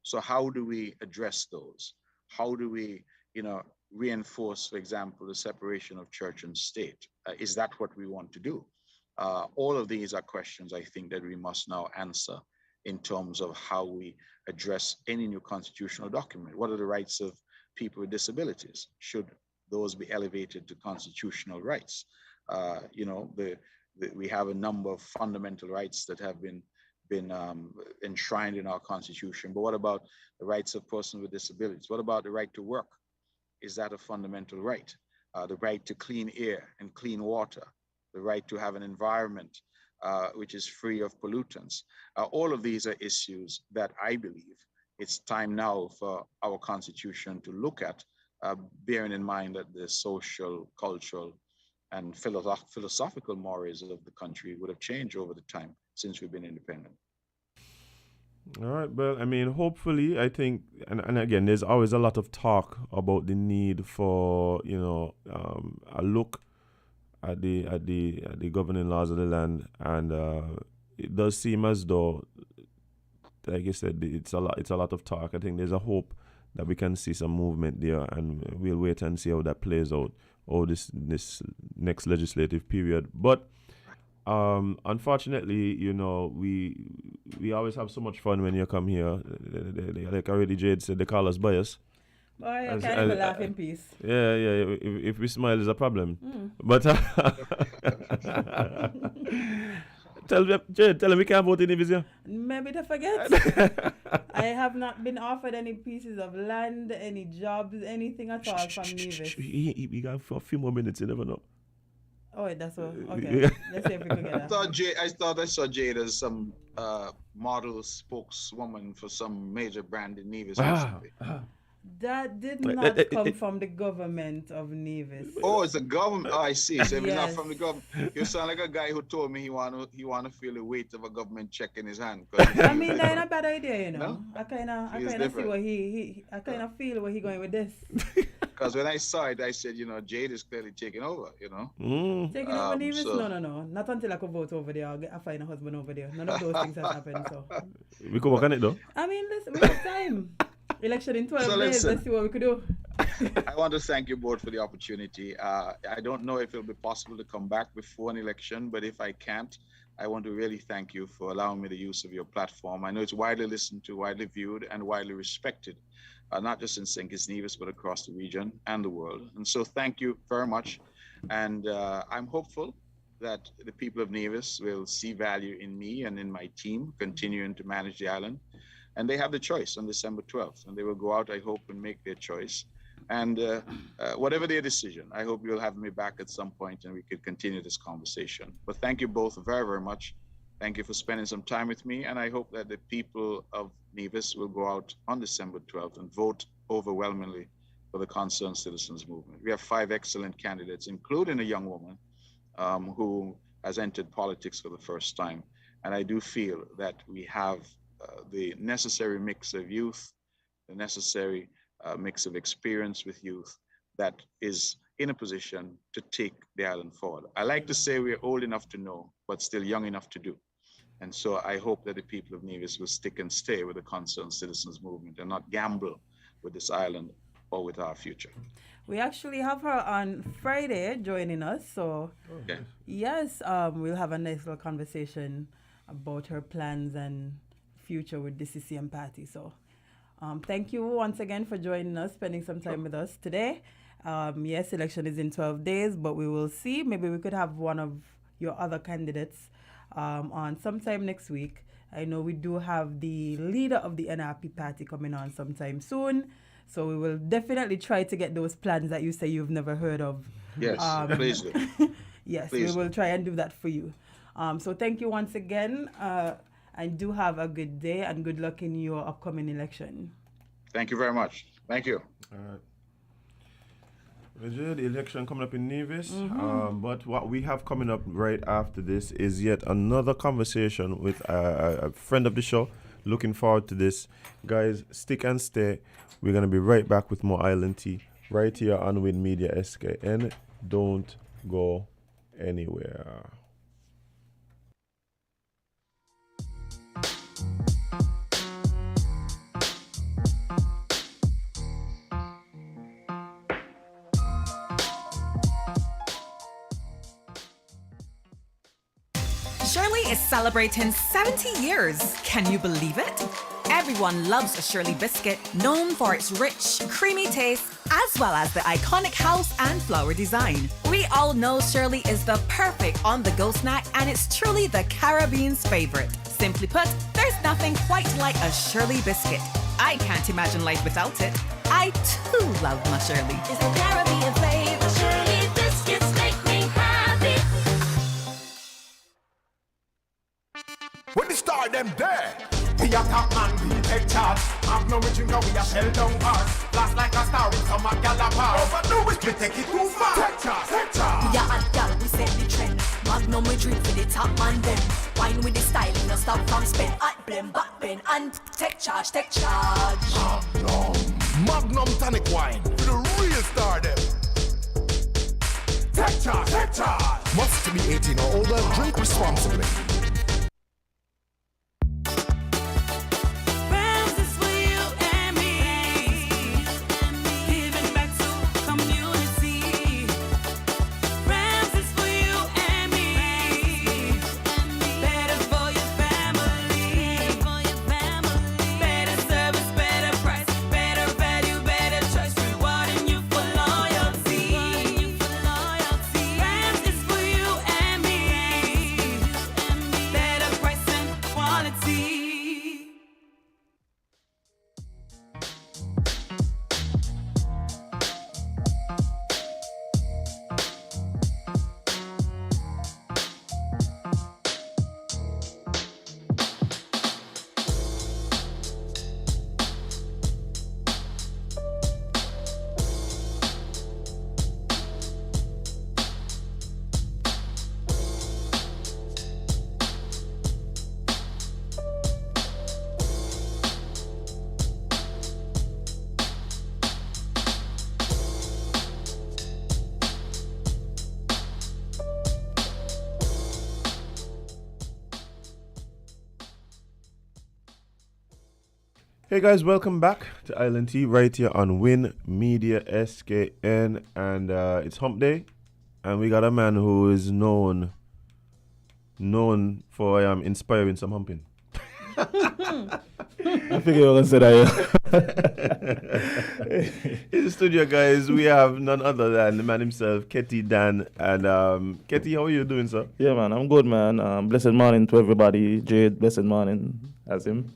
So how do we address those? How do we, reinforce, for example, the separation of church and state? Is that what we want to do? All of these are questions I think that we must now answer in terms of how we address any new constitutional document. What are the rights of people with disabilities? Should those be elevated to constitutional rights? We have a number of fundamental rights that have been enshrined in our constitution, but what about the rights of persons with disabilities? What about the right to work? Is that a fundamental right? The right to clean air and clean water, the right to have an environment which is free of pollutants. All of these are issues that I believe it's time now for our constitution to look at, bearing in mind that the social, cultural, and philosophical mores of the country would have changed over the time since we've been independent. All right, well, I mean, hopefully, I think, and again, there's always a lot of talk about the need for, a look at the governing laws of the land, and it does seem as though, like I said, it's a lot of talk. I think there's a hope that we can see some movement there, and we'll wait and see how that plays out this next legislative period. But unfortunately, we always have so much fun when you come here. Like already Jade said, they call us bias. Boy, I can't even laugh in peace. Yeah. If we smile, is a problem. But tell them we can't vote in Nevis. Maybe to forget. I have not been offered any pieces of land, any jobs, anything at all from Nevis. We got for a few more minutes. You never know. Oh, that's all. Okay. Let's see if we can get that. I thought I saw Jade as some model spokeswoman for some major brand in Nevis recently. That did not come from the government of Nevis. Oh, it's the government. Oh, I see. So if it's not Yes. from the government, you sound like a guy who told me he wanna feel the weight of a government check in his hand. I mean, that's not a bad idea, you know. No? I kind of see different. where I kind of feel where he going with this. Because when I saw it, I said, Jade is clearly taking over. Taking over Nevis? so- No. Not until I could vote over there. I find a husband over there. None of those things has happened. So, We could work on it though. I mean, listen, we have time. Election in 12 So days. listen. Let's see what we could do. I want to thank you both for the opportunity. I don't know if it'll be possible to come back before an election, but if I can't, I want to really thank you for allowing me the use of your platform. I know it's widely listened to, widely viewed, and widely respected, not just in St. Kitts Nevis, but across the region and the world. And so thank you very much. And I'm hopeful that the people of Nevis will see value in me and in my team continuing to manage the island. And they have the choice on December 12th, and they will go out, I hope, and make their choice. And whatever their decision, I hope you'll have me back at some point and we could continue this conversation. But thank you both very, very much. Thank you for spending some time with me. And I hope that the people of Nevis will go out on December 12th and vote overwhelmingly for the Concerned Citizens Movement. We have 5 excellent candidates, including a young woman who has entered politics for the first time. And I do feel that we have the necessary mix of youth, the necessary mix of experience with youth that is in a position to take the island forward. I like to say we're old enough to know, but still young enough to do. And so I hope that the people of Nevis will stick and stay with the Concerned Citizens Movement and not gamble with this island or with our future. We actually have her on Friday joining us. So, Okay. yes, we'll have a nice little conversation about her plans and future with the CCM party. So, thank you once again for joining us, spending some time with us today. Yes, election is in 12 days, but we will see. Maybe we could have one of your other candidates on sometime next week. I know we do have the leader of the NRP party coming on sometime soon. So we will definitely try to get those plans that you say you've never heard of. Yes, please do. Yes, Please. we will try and do that for you. So thank you once again. And do have a good day and good luck in your upcoming election. Thank you very much. Thank you. All right. The election coming up in Nevis, but what we have coming up right after this is yet another conversation with a friend of the show. Looking forward to this. Guys, stick and stay. We're going to be right back with more Island Tea right here on Win Media SKN. Don't go anywhere. Shirley is celebrating 70 years. Can you believe it? Everyone loves a Shirley biscuit, known for its rich, creamy taste, as well as the iconic house and flower design. We all know Shirley is the perfect on-the-go snack, and it's truly the Caribbean's favorite. Simply put, there's nothing quite like a Shirley biscuit. I can't imagine life without it. I too love my Shirley. It's the Caribbean flavor. Shirley biscuits make me happy. them there. We a top man, we take charge. Have no drink, we a shell down ours. Blast like a star with some Galapagos. Overdo it, we take it too far. Take charge, take charge. We a hot gal, we set the trend. Magnum we drink for the top man them. Wine with the style, no stop from spin. Hot blend, back bend, and take charge, take charge. Magnum tonic wine for the real star them. Take charge, take charge. Must be 18 or older, drink responsibly. Hey guys, welcome back to Island Tea right here on Win Media SKN, and it's Hump Day, and we got a man who is known for inspiring some humping. I figure you're gonna say that. In the studio, guys, we have none other than the man himself, Ketty Dan, and Ketty, how are you doing, sir? Yeah, man, I'm good, man. Blessed morning to everybody. Jade, blessed morning as him.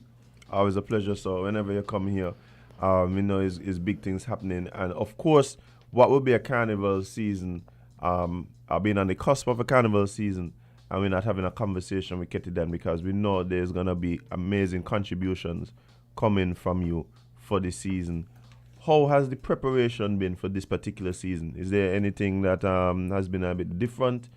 Always a pleasure, sir. Whenever you come here, you know, is big things happening. And of course, what will be a carnival season, I've been on the cusp of a carnival season, and we're not having a conversation with Ketty Dan because we know there's going to be amazing contributions coming from you for the season. How has the preparation been for this particular season? Is there anything that has been a bit different?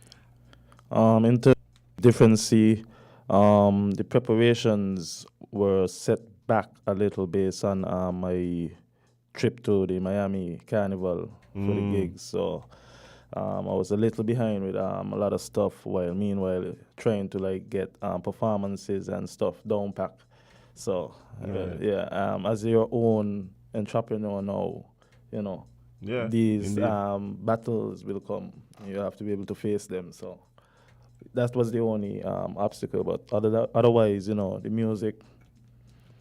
In terms of differency, the preparations were set back a little based on my trip to the Miami Carnival for the gigs. So I was a little behind with a lot of stuff while meanwhile trying to get performances and stuff down pack. So as your own entrepreneur now, you know, these battles will come. You have to be able to face them. So that was the only obstacle. But otherwise, you know, the music.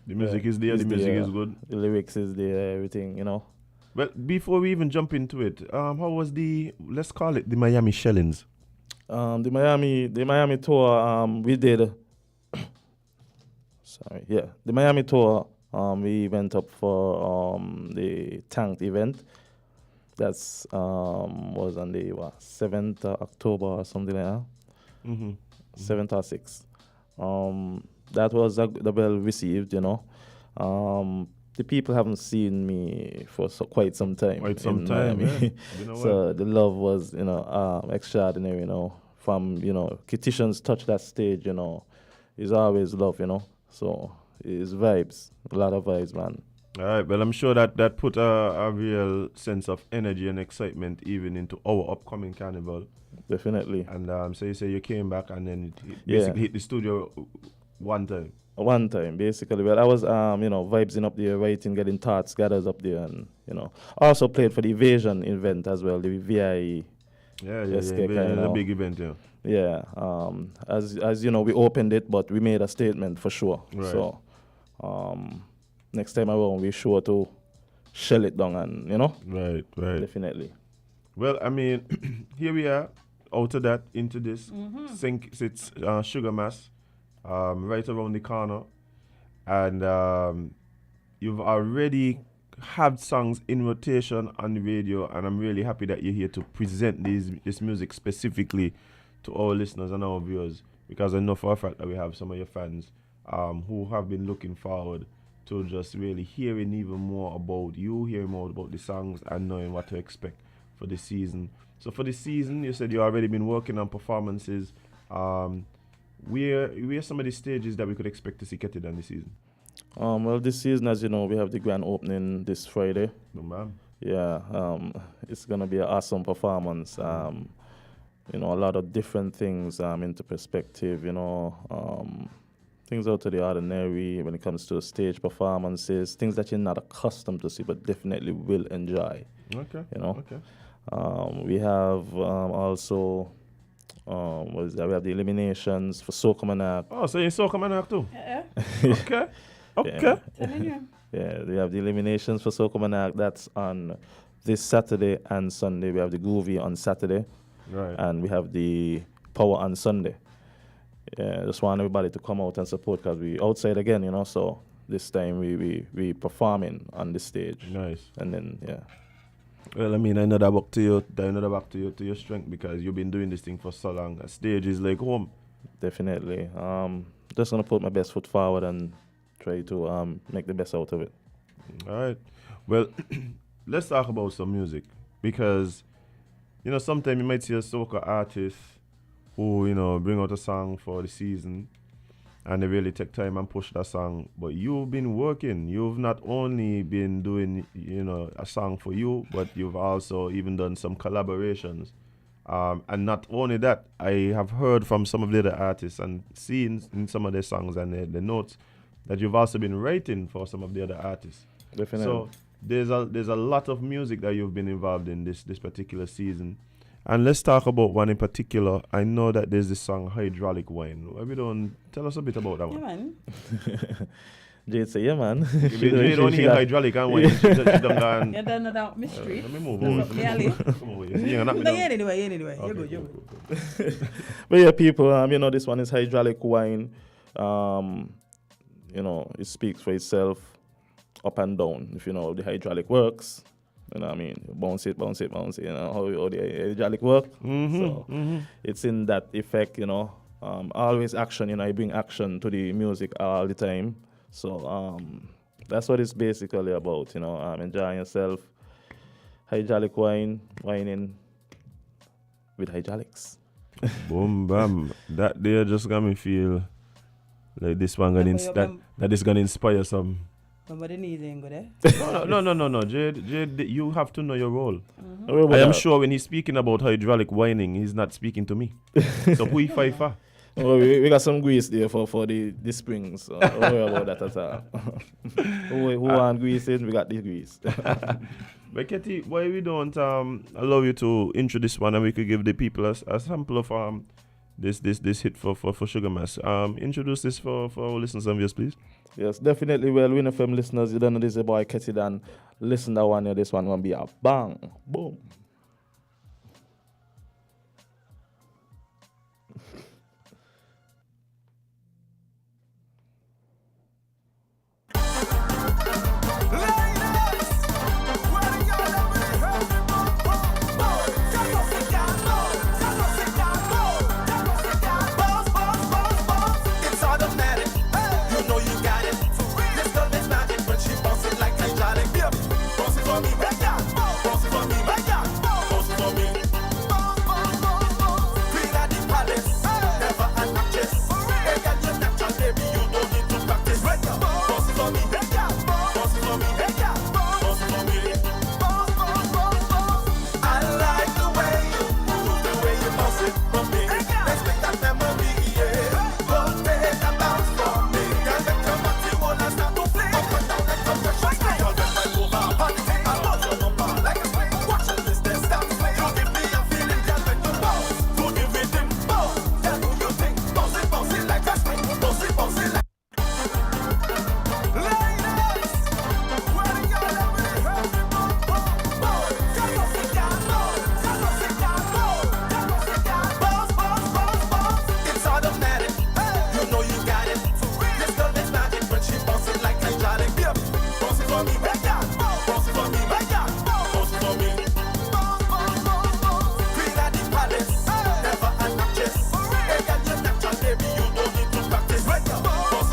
The music is there, the music is good. The lyrics is there, everything, you know. Well, before we even jump into it, how was let's call it the Miami Shellings? The Miami tour, we did, the Miami tour, we went up for the Tanked event. That's was on the 7th October or something like that. 7th or 6th. That was well received, you know. The people haven't seen me for quite some time. Yeah. So the love was, you know, extraordinary, you know. From, you know, Kititians touch that stage, you know. It's always love, you know. So it's vibes, a lot of vibes, man. All right, well, I'm sure that put a real sense of energy and excitement even into our upcoming carnival. Definitely. And so you say you came back and then basically hit the studio one time. One time, basically. Well, I was, you know, vibesing up there, writing, getting thoughts gathered up there, and, you know. Also played for the Evasion event as well, the VIE. Yeah. Evasion is a big event, yeah. Yeah. As you know, we opened it, but we made a statement for sure. Right. So, next time around, we're sure to shell it down and, you know. Right. Definitely. Well, I mean, here we are, out of that, into this. It's Sugar Mass. Right around the corner, and you've already had songs in rotation on the radio, and I'm really happy that you're here to present this music specifically to our listeners and our viewers, because I know for a fact that we have some of your fans who have been looking forward to just really hearing even more about you, hearing more about the songs, and knowing what to expect for the season. So for the season, you said you already been working on performances. Where are some of the stages that we could expect to see Ketty done this season? Well, this season, as you know, we have the grand opening this Friday. No, ma'am. Yeah, it's gonna be an awesome performance. You know, a lot of different things into perspective. You know, things out of the ordinary when it comes to stage performances, things that you're not accustomed to see, but definitely will enjoy. Okay. You know. Okay. We have also. What is that? We have the eliminations for Soca Monarch. Oh, so you're Soca Monarch too? Yeah. Okay. Okay. Telling you. Yeah, we have the eliminations for Soca Monarch. That's on this Saturday and Sunday. We have the Groovy on Saturday. Right. And we have the Power on Sunday. Yeah, just want everybody to come out and support because we outside again, you know. So this time we performing on the stage. Nice. And then, yeah. Well, I mean, I know that back to your strength because you've been doing this thing for so long. A stage is like home. Definitely. Just gonna put my best foot forward and try to make the best out of it. All right. Well, let's talk about some music because, you know, sometimes you might see a soca artist who, you know, bring out a song for the season and they really take time and push that song. But you've been working. You've not only been doing, you know, a song for you, but you've also even done some collaborations. And not only that, I have heard from some of the other artists and seen in some of their songs and the notes that you've also been writing for some of the other artists. Definitely. So there's a lot of music that you've been involved in this particular season. And let's talk about one in particular. I know that there's this song, Hydraulic Wine. Why we don't tell us a bit about that one? Yeah, man. Jade say, yeah, man. Jade don't need hydraulic and wine. She don't go and... You don't know that mystery. Let me move on. Come over here. You're not me No, down. anyway. Okay, You're good. But yeah, people, you know, this one is Hydraulic Wine. You know, it speaks for itself up and down. If you know how the hydraulic works, you know what I mean? Bounce it, you know, how the hydraulic work. It's in that effect, you know. Always action, you know, I bring action to the music all the time. So that's what it's basically about, you know. Enjoying yourself. Hydraulic wine, whining with hydraulics. Boom, bam. That there just got me feel like this one that is gonna inspire some. But the knees ain't good, eh? No. Jade, you have to know your role. I am sure when he's speaking about hydraulic whining, he's not speaking to me. So who he fight for? Well, we got some grease there for the springs. So don't worry about that at all. who want grease in, we got the grease. But Ketty, why we don't allow you to introduce one and we could give the people a sample of this hit for Sugar Mass. Introduce this for our listeners and viewers, please. Yes, definitely. Well, Win FM listeners, you don't know this is a boy Ketty Dan. Listen to that one here. This one will be a bang, boom.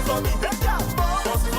For me,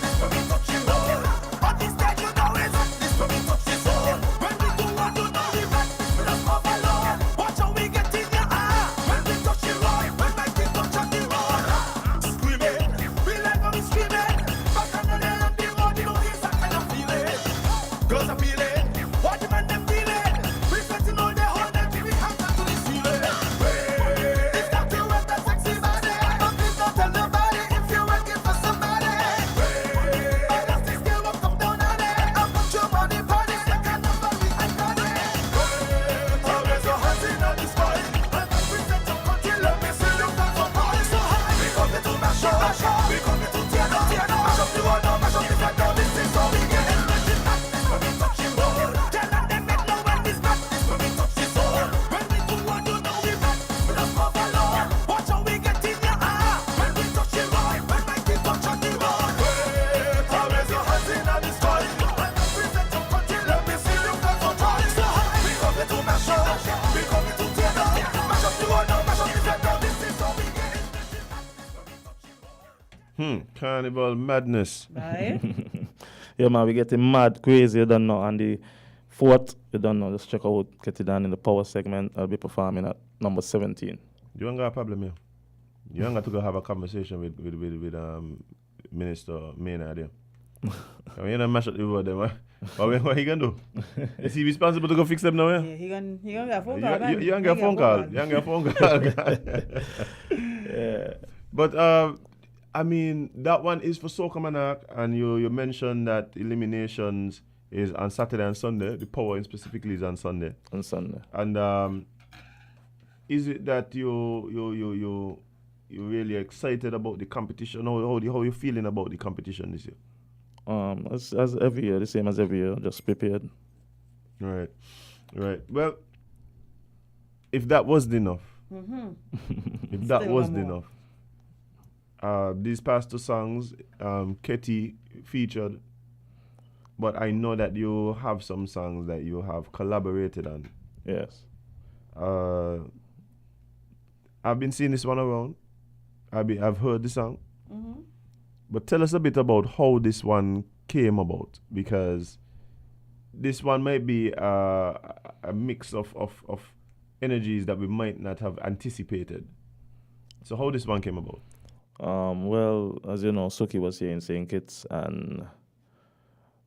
This when we touch and roll. On this stage you know it. This when we touch the soul. When we do what you know we bet. We just overload. Watch how we get in your eye. When we touch and roll. When my feet touch on the road. Screaming. We like when we screaming. Back on the lane and the road. You know it's a kind of feeling. Girls are feeling. What the man them feeling. Reflecting on their whole night. We have to the ceiling. It's not you with that sexy body. But please don't tell nobody if you're working for somebody. But that's the skill of come down on it. And put your money party. Second number we iconic. Always your hands in on the sky. And represent your country. Let me see you come for party so high. We come here to mash up. We come here to tear up. Mash up the world now. Mash up the flag down. This is how we get it. Carnival madness. Right? Yeah, man, we getting mad, crazy, you don't know. On the 4th, you don't know, just check out Get It Done in the power segment. I'll be performing at number 17. You ain't got a problem here. You ain't got to go have a conversation with Minister Maynard there. I mean, you don't mash up the word them, what he gonna do? Is he responsible to go fix them now, yeah? Yeah, he gonna get a phone call, man. You ain't get a phone call. You ain't get a phone call. Yeah. But, I mean, that one is for Soca Monarch, and you mentioned that eliminations is on Saturday and Sunday. The power specifically is on Sunday. On Sunday. And is it that you're really excited about the competition? How you feeling about the competition this year? As every year, the same as every year, just prepared. Right. Well, if that wasn't enough, if that Still wasn't one more. enough, these past two songs, Ketty featured, but I know that you have some songs that you have collaborated on. Yes. I've been seeing this one around. I've heard the song. But tell us a bit about how this one came about, because this one might be a mix of energies that we might not have anticipated. So how this one came about? Well, as you know, Suki was here in St. Kitts, and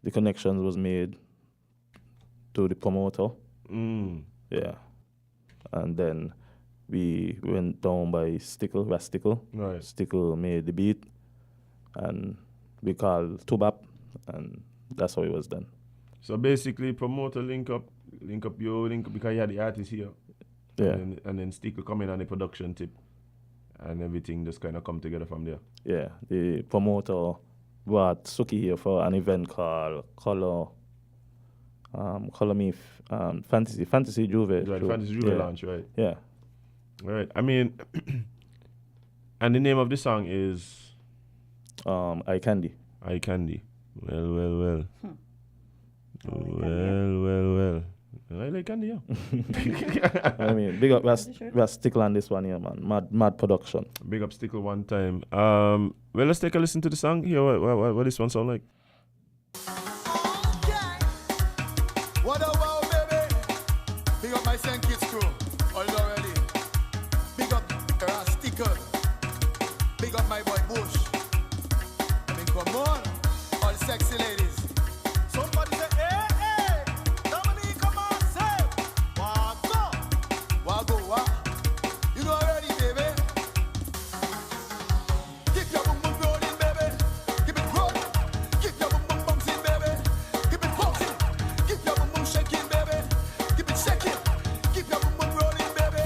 the connections was made to the promoter. Yeah. And then we went down by Rastickle. Right. Stickle made the beat, and we called Tubap, and that's how it was done. So basically, promoter link up because you had the artist here. Yeah. And then Stickle come in on the production tip, and everything just kind of come together from there. Yeah, the promoter brought Suki here for an event called Fantasy Juve. Right, Fantasy Juve launch, right? Yeah. Right. I mean, and the name of the song is Eye Candy. Eye Candy. Well. I like candy, yeah. I mean, big up Stickle on this one here, man. Mad production. Big up Stickle one time. Well, let's take a listen to the song. Hear what this one sound like. What a wow, baby. Big up my St. Kitts crew. All already. Big up Stickle. Big up my boy Bush. I mean, come on. All sexy ladies. Somebody say, hey. Dominique, come on, say. Wago. You know already, baby. Keep your boom boom rolling, baby. Keep it rolling. Keep your boom boom bouncing, baby. Keep it bouncing. Keep your boom boom shaking, baby. Keep it shaking. Keep your boom boom rolling, baby.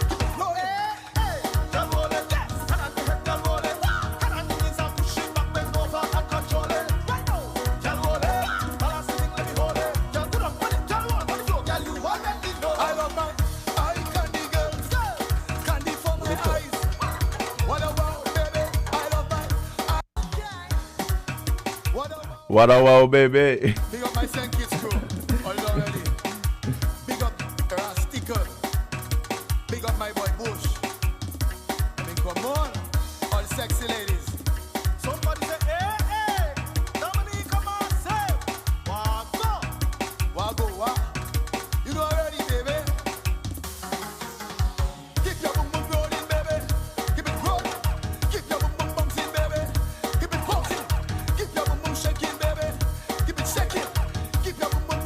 Keep it rolling. Hey. Girl rolling, yes. And on the head, girl rolling. And on the knees, I'm pushing back, bend over and control it. Right now. Girl rolling. Balancing, let me hold it. Girl, put up on it. Girl, roll on the floor. Girl, you already know. I love my eye candy girls. Candy for my eyes. What a wow, baby. I love my eye. What a wow. What a wow, baby. Big up my St. Kitts crew. All already. Big up Stickle. Big up my boy Bush. I mean, come on. All sexy ladies. Somebody say, hey. Dominique, come on, say. Wago. You know already, baby. Keep your boom boom rolling, baby. Keep it rolling. Keep your boom boom bouncing, baby. Keep it bouncing. Keep your boom boom shaking, baby. Keep it shaking. Keep your boom boom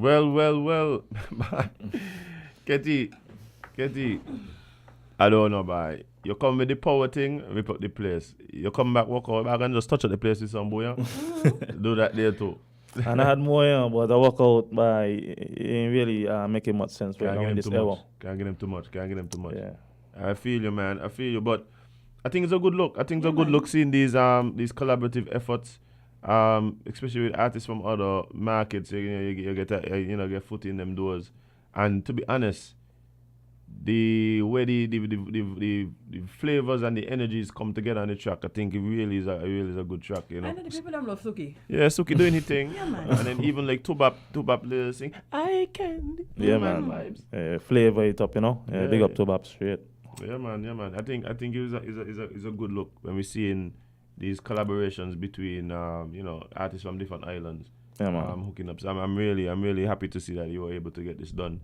Well. Ketty, I don't know, boy. You come with the power thing, we put the place. You come back, walk out, back and just touch up the place with some boy. Do that there too. And I had more, but I walk out by it ain't really making much sense right now in this era. Can't get him too much. Yeah. I feel you, man. But I think it's a good look. Seeing these collaborative efforts, especially with artists from other markets. You get foot in them doors. And to be honest, the way the flavors and the energies come together on the track, I think it really is a good track. You know. I know the people them love Suki. Yeah, Suki doing his thing. Yeah, man. And then even like Tubap little sing, I can. Yeah, man. Vibes. Flavor it up, you know. Big up to Bab straight. Yeah, man. I think it is a good look when we're seeing these collaborations between artists from different islands. Yeah, man. Hooking up. So I'm really happy to see that you were able to get this done,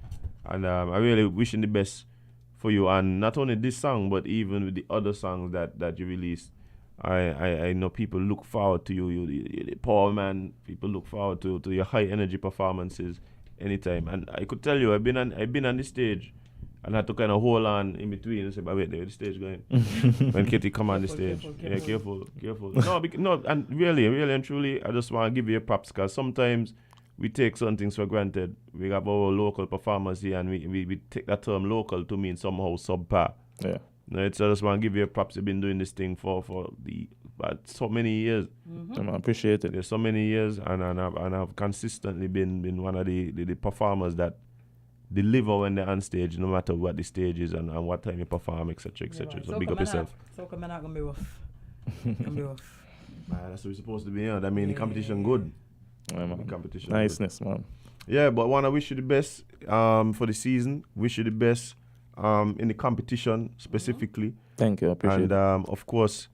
and I really wishing the best for you. And not only this song, but even with the other songs that you released. I know people look forward to you. You're the power man. People look forward to your high energy performances anytime. And I could tell you, I've been on the stage, and I had to kind of hold on in between and say, "But wait, where's the stage going?" When Katie come on the stage, careful. No, and really and truly, I just want to give you a props, because sometimes we take certain things for granted. We have our local performers here, and we take that term local to mean somehow subpar. Yeah. No, I just want to give you a props. You've been doing this thing for so many years. I appreciate it. There's so many years, and I've consistently been one of the performers that deliver when they're on stage, no matter what the stage is and what time you perform, etc. Right. So big up yourself. So come not gonna be rough. Gonna be rough. Man, that's what we're supposed to be. I mean, the competition good. Yeah, man. The competition Niceness, good. man. Yeah, but wanna wish you the best for the season. Wish you the best in the competition specifically. Thank you, I appreciate it. And of course,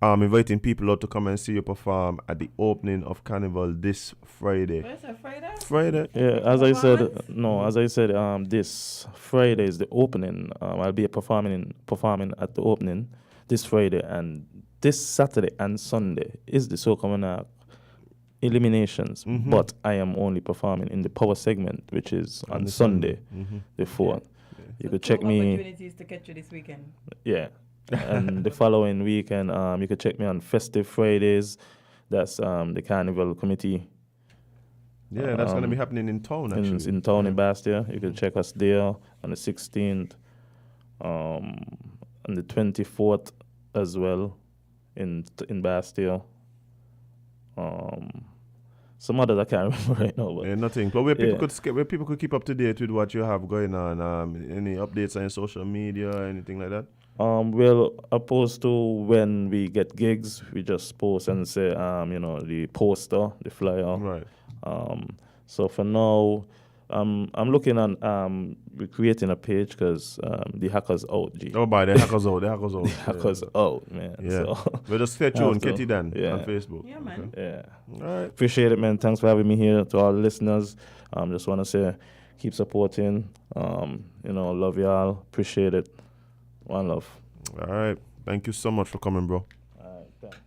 inviting people out to come and see you perform at the opening of Carnival this Friday. Where's that, Friday? Friday? Yeah, as I said, this Friday is the opening. I'll be performing at the opening this Friday, and this Saturday and Sunday is the Soca eliminations. Mm-hmm. But I am only performing in the power segment, which is on Sunday, the 4th. You could check me. Opportunities to catch you this weekend. Yeah. And the following weekend, you could check me on Festive Fridays. That's the Carnival Committee. Yeah, that's going to be happening in town, actually. In town in Bastia. You can check us there on the 16th. On the 24th as well in Bastia. Some others I can't remember right now. But yeah, nothing. But where people could keep up to date with what you have going on, any updates on your social media, anything like that? Well, opposed to when we get gigs, we just post and say, the poster, the flyer. Right. So for now, I'm looking on we're creating a page because the hacker's out. G. Oh, by the hacker's out. The hacker's out, man. Yeah. So We'll just stay tuned, Ketty Dan, yeah. on Facebook. Yeah, man. Okay. Yeah. All right. Appreciate it, man. Thanks for having me here. To all the listeners, just want to say, keep supporting. Love y'all. Appreciate it. One love. All right. Thank you so much for coming, bro. All right, thanks.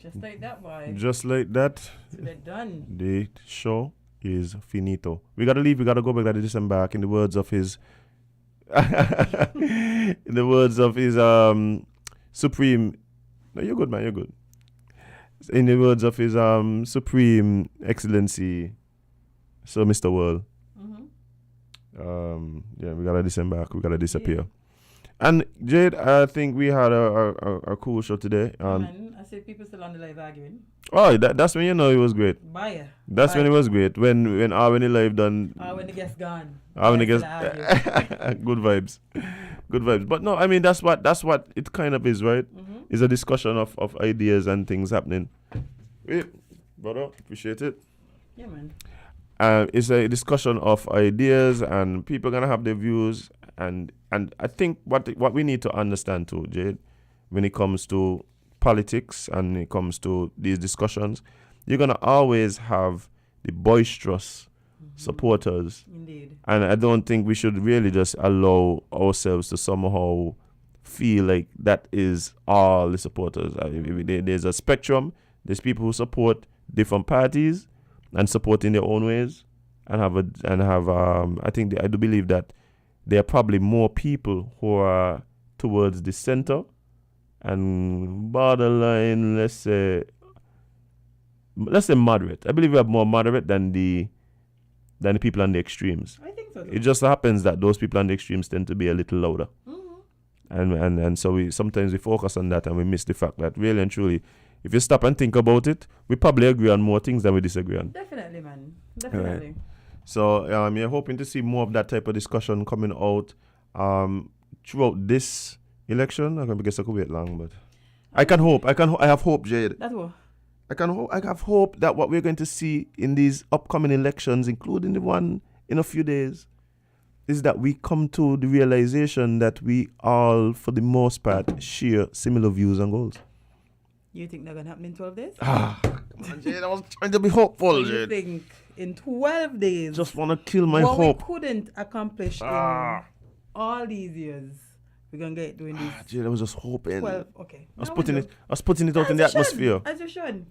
Just like that, boy. Just like that, We're done. the show is finito. We gotta leave. We gotta go back to December. In the words of his, supreme. No, you're good, man. You're good. In the words of his supreme excellency, Sir Mr. World. We gotta disembark. We gotta disappear. Yeah. And Jade, I think we had a cool show today. Man, I see people still on the live arguing. Oh, that's when you know it was great. Buyer. That's when it was great. When the live done. When the guest gone. When the Buyer guest. still argue. Good vibes. Good vibes. But no, I mean that's what it kind of is, right? It's a discussion of ideas and things happening. Wait, brother, appreciate it. Yeah, man. It's a discussion of ideas, and people are gonna have their views, and I think what we need to understand too, Jade, when it comes to politics and when it comes to these discussions, you're gonna always have the boisterous supporters. Indeed. And I don't think we should really just allow ourselves to somehow feel like that is all the supporters. There's a spectrum. There's people who support different parties, and support in their own ways, and have I do believe that there are probably more people who are towards the center and borderline, let's say moderate. I believe we have more moderate than the people on the extremes. I think so. It just happens that those people on the extremes tend to be a little louder. And so we sometimes focus on that and we miss the fact that really and truly, if you stop and think about it, we probably agree on more things than we disagree on. Definitely, man. Definitely. Right. So you're hoping to see more of that type of discussion coming out throughout this election. I guess I could wait long, but I have hope, Jade. That's what. I have hope that what we're going to see in these upcoming elections, including the one in a few days, is that we come to the realization that we all, for the most part, share similar views and goals. You think they're going to happen in 12 days? Come on, Jade. I was trying to be hopeful, So you Jade. think in 12 days, Just want to kill my what hope. we couldn't accomplish in all these years, we're going to get doing these Jade, I was just hoping. 12, okay. I was putting it out in the atmosphere. As you should.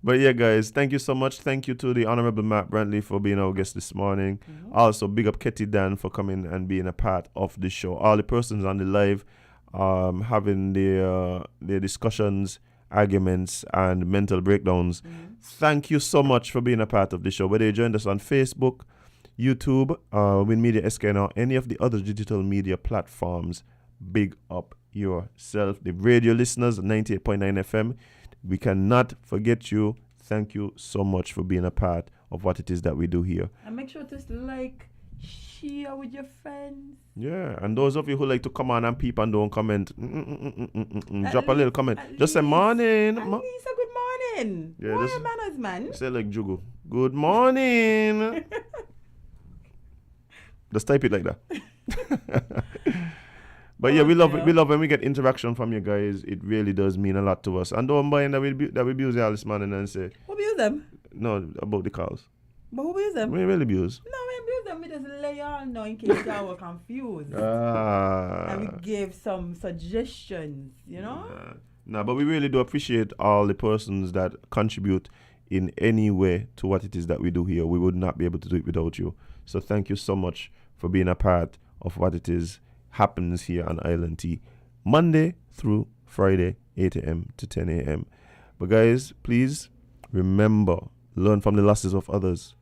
But yeah, guys, thank you so much. Thank you to the Honorable Mark Brantley for being our guest this morning. Also, big up Ketty Dan for coming and being a part of the show. All the persons on the live having their discussions, arguments, and mental breakdowns. Thank you so much for being a part of the show. Whether you joined us on Facebook, YouTube, Win Media SKN, or any of the other digital media platforms, big up yourself. The radio listeners, 98.9 FM, we cannot forget you. Thank you so much for being a part of what it is that we do here. And make sure to share with your friends. Yeah, and those of you who like to come on and peep and don't comment, drop a little comment. Just say morning. At least a good morning. Yeah, What just- manners, man? Say like Jugu. Good morning. Just type it like that. But yeah, we love when we get interaction from you guys. It really does mean a lot to us. And don't mind that we abuse you all this morning and say Who abuse them? no about the cows. But who abuse them? We really abuse. No, we abuse them. We just lay y'all know in case y'all were confused. And Ah. we gave some suggestions, you know? No, but we really do appreciate all the persons that contribute in any way to what it is that we do here. We would not be able to do it without you. So thank you so much for being a part of what it is happens here on Island T, Monday through Friday, 8 a.m. to 10 a.m. But guys, please remember, learn from the losses of others.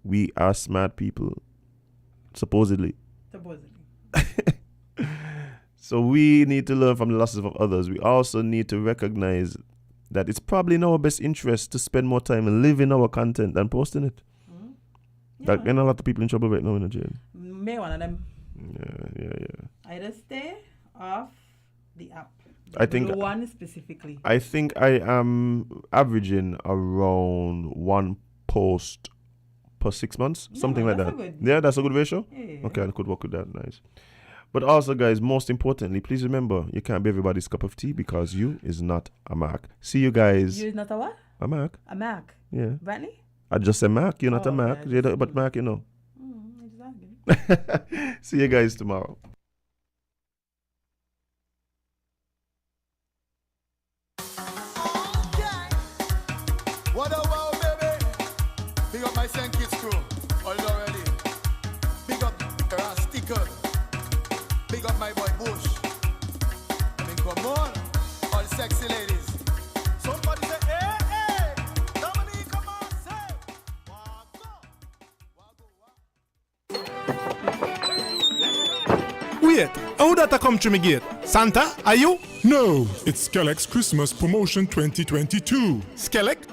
We are smart people, supposedly. So we need to learn from the losses of others. We also need to recognize that it's probably in our best interest to spend more time living our content than posting it. Like, there are a lot of people in trouble right now in the jail. Me one of them. Yeah. Either stay off the app. I think the one specifically. I think I am averaging around one post per 6 months, something like that. Yeah, that's a good ratio. Yeah. Okay, I could work with that. Nice. But also, guys, most importantly, please remember, you can't be everybody's cup of tea because you is not a Mark. See you guys. You is not a what? A Mark. A Mark. Yeah. Brantley? I just said Mark. You're not a Mark. Okay. But Mark, you know. Exactly. See you guys tomorrow. What a wow, baby. Big up my St. Kitts crew. All already. Big up Rasticker. Big up my boy Bush. I mean, come on. All sexy ladies. Somebody say, hey, hey. Dominique, come on, say. Wait, how that a come to me gate? Santa, are you? No, it's Skellex Christmas Promotion 2022. Skellek?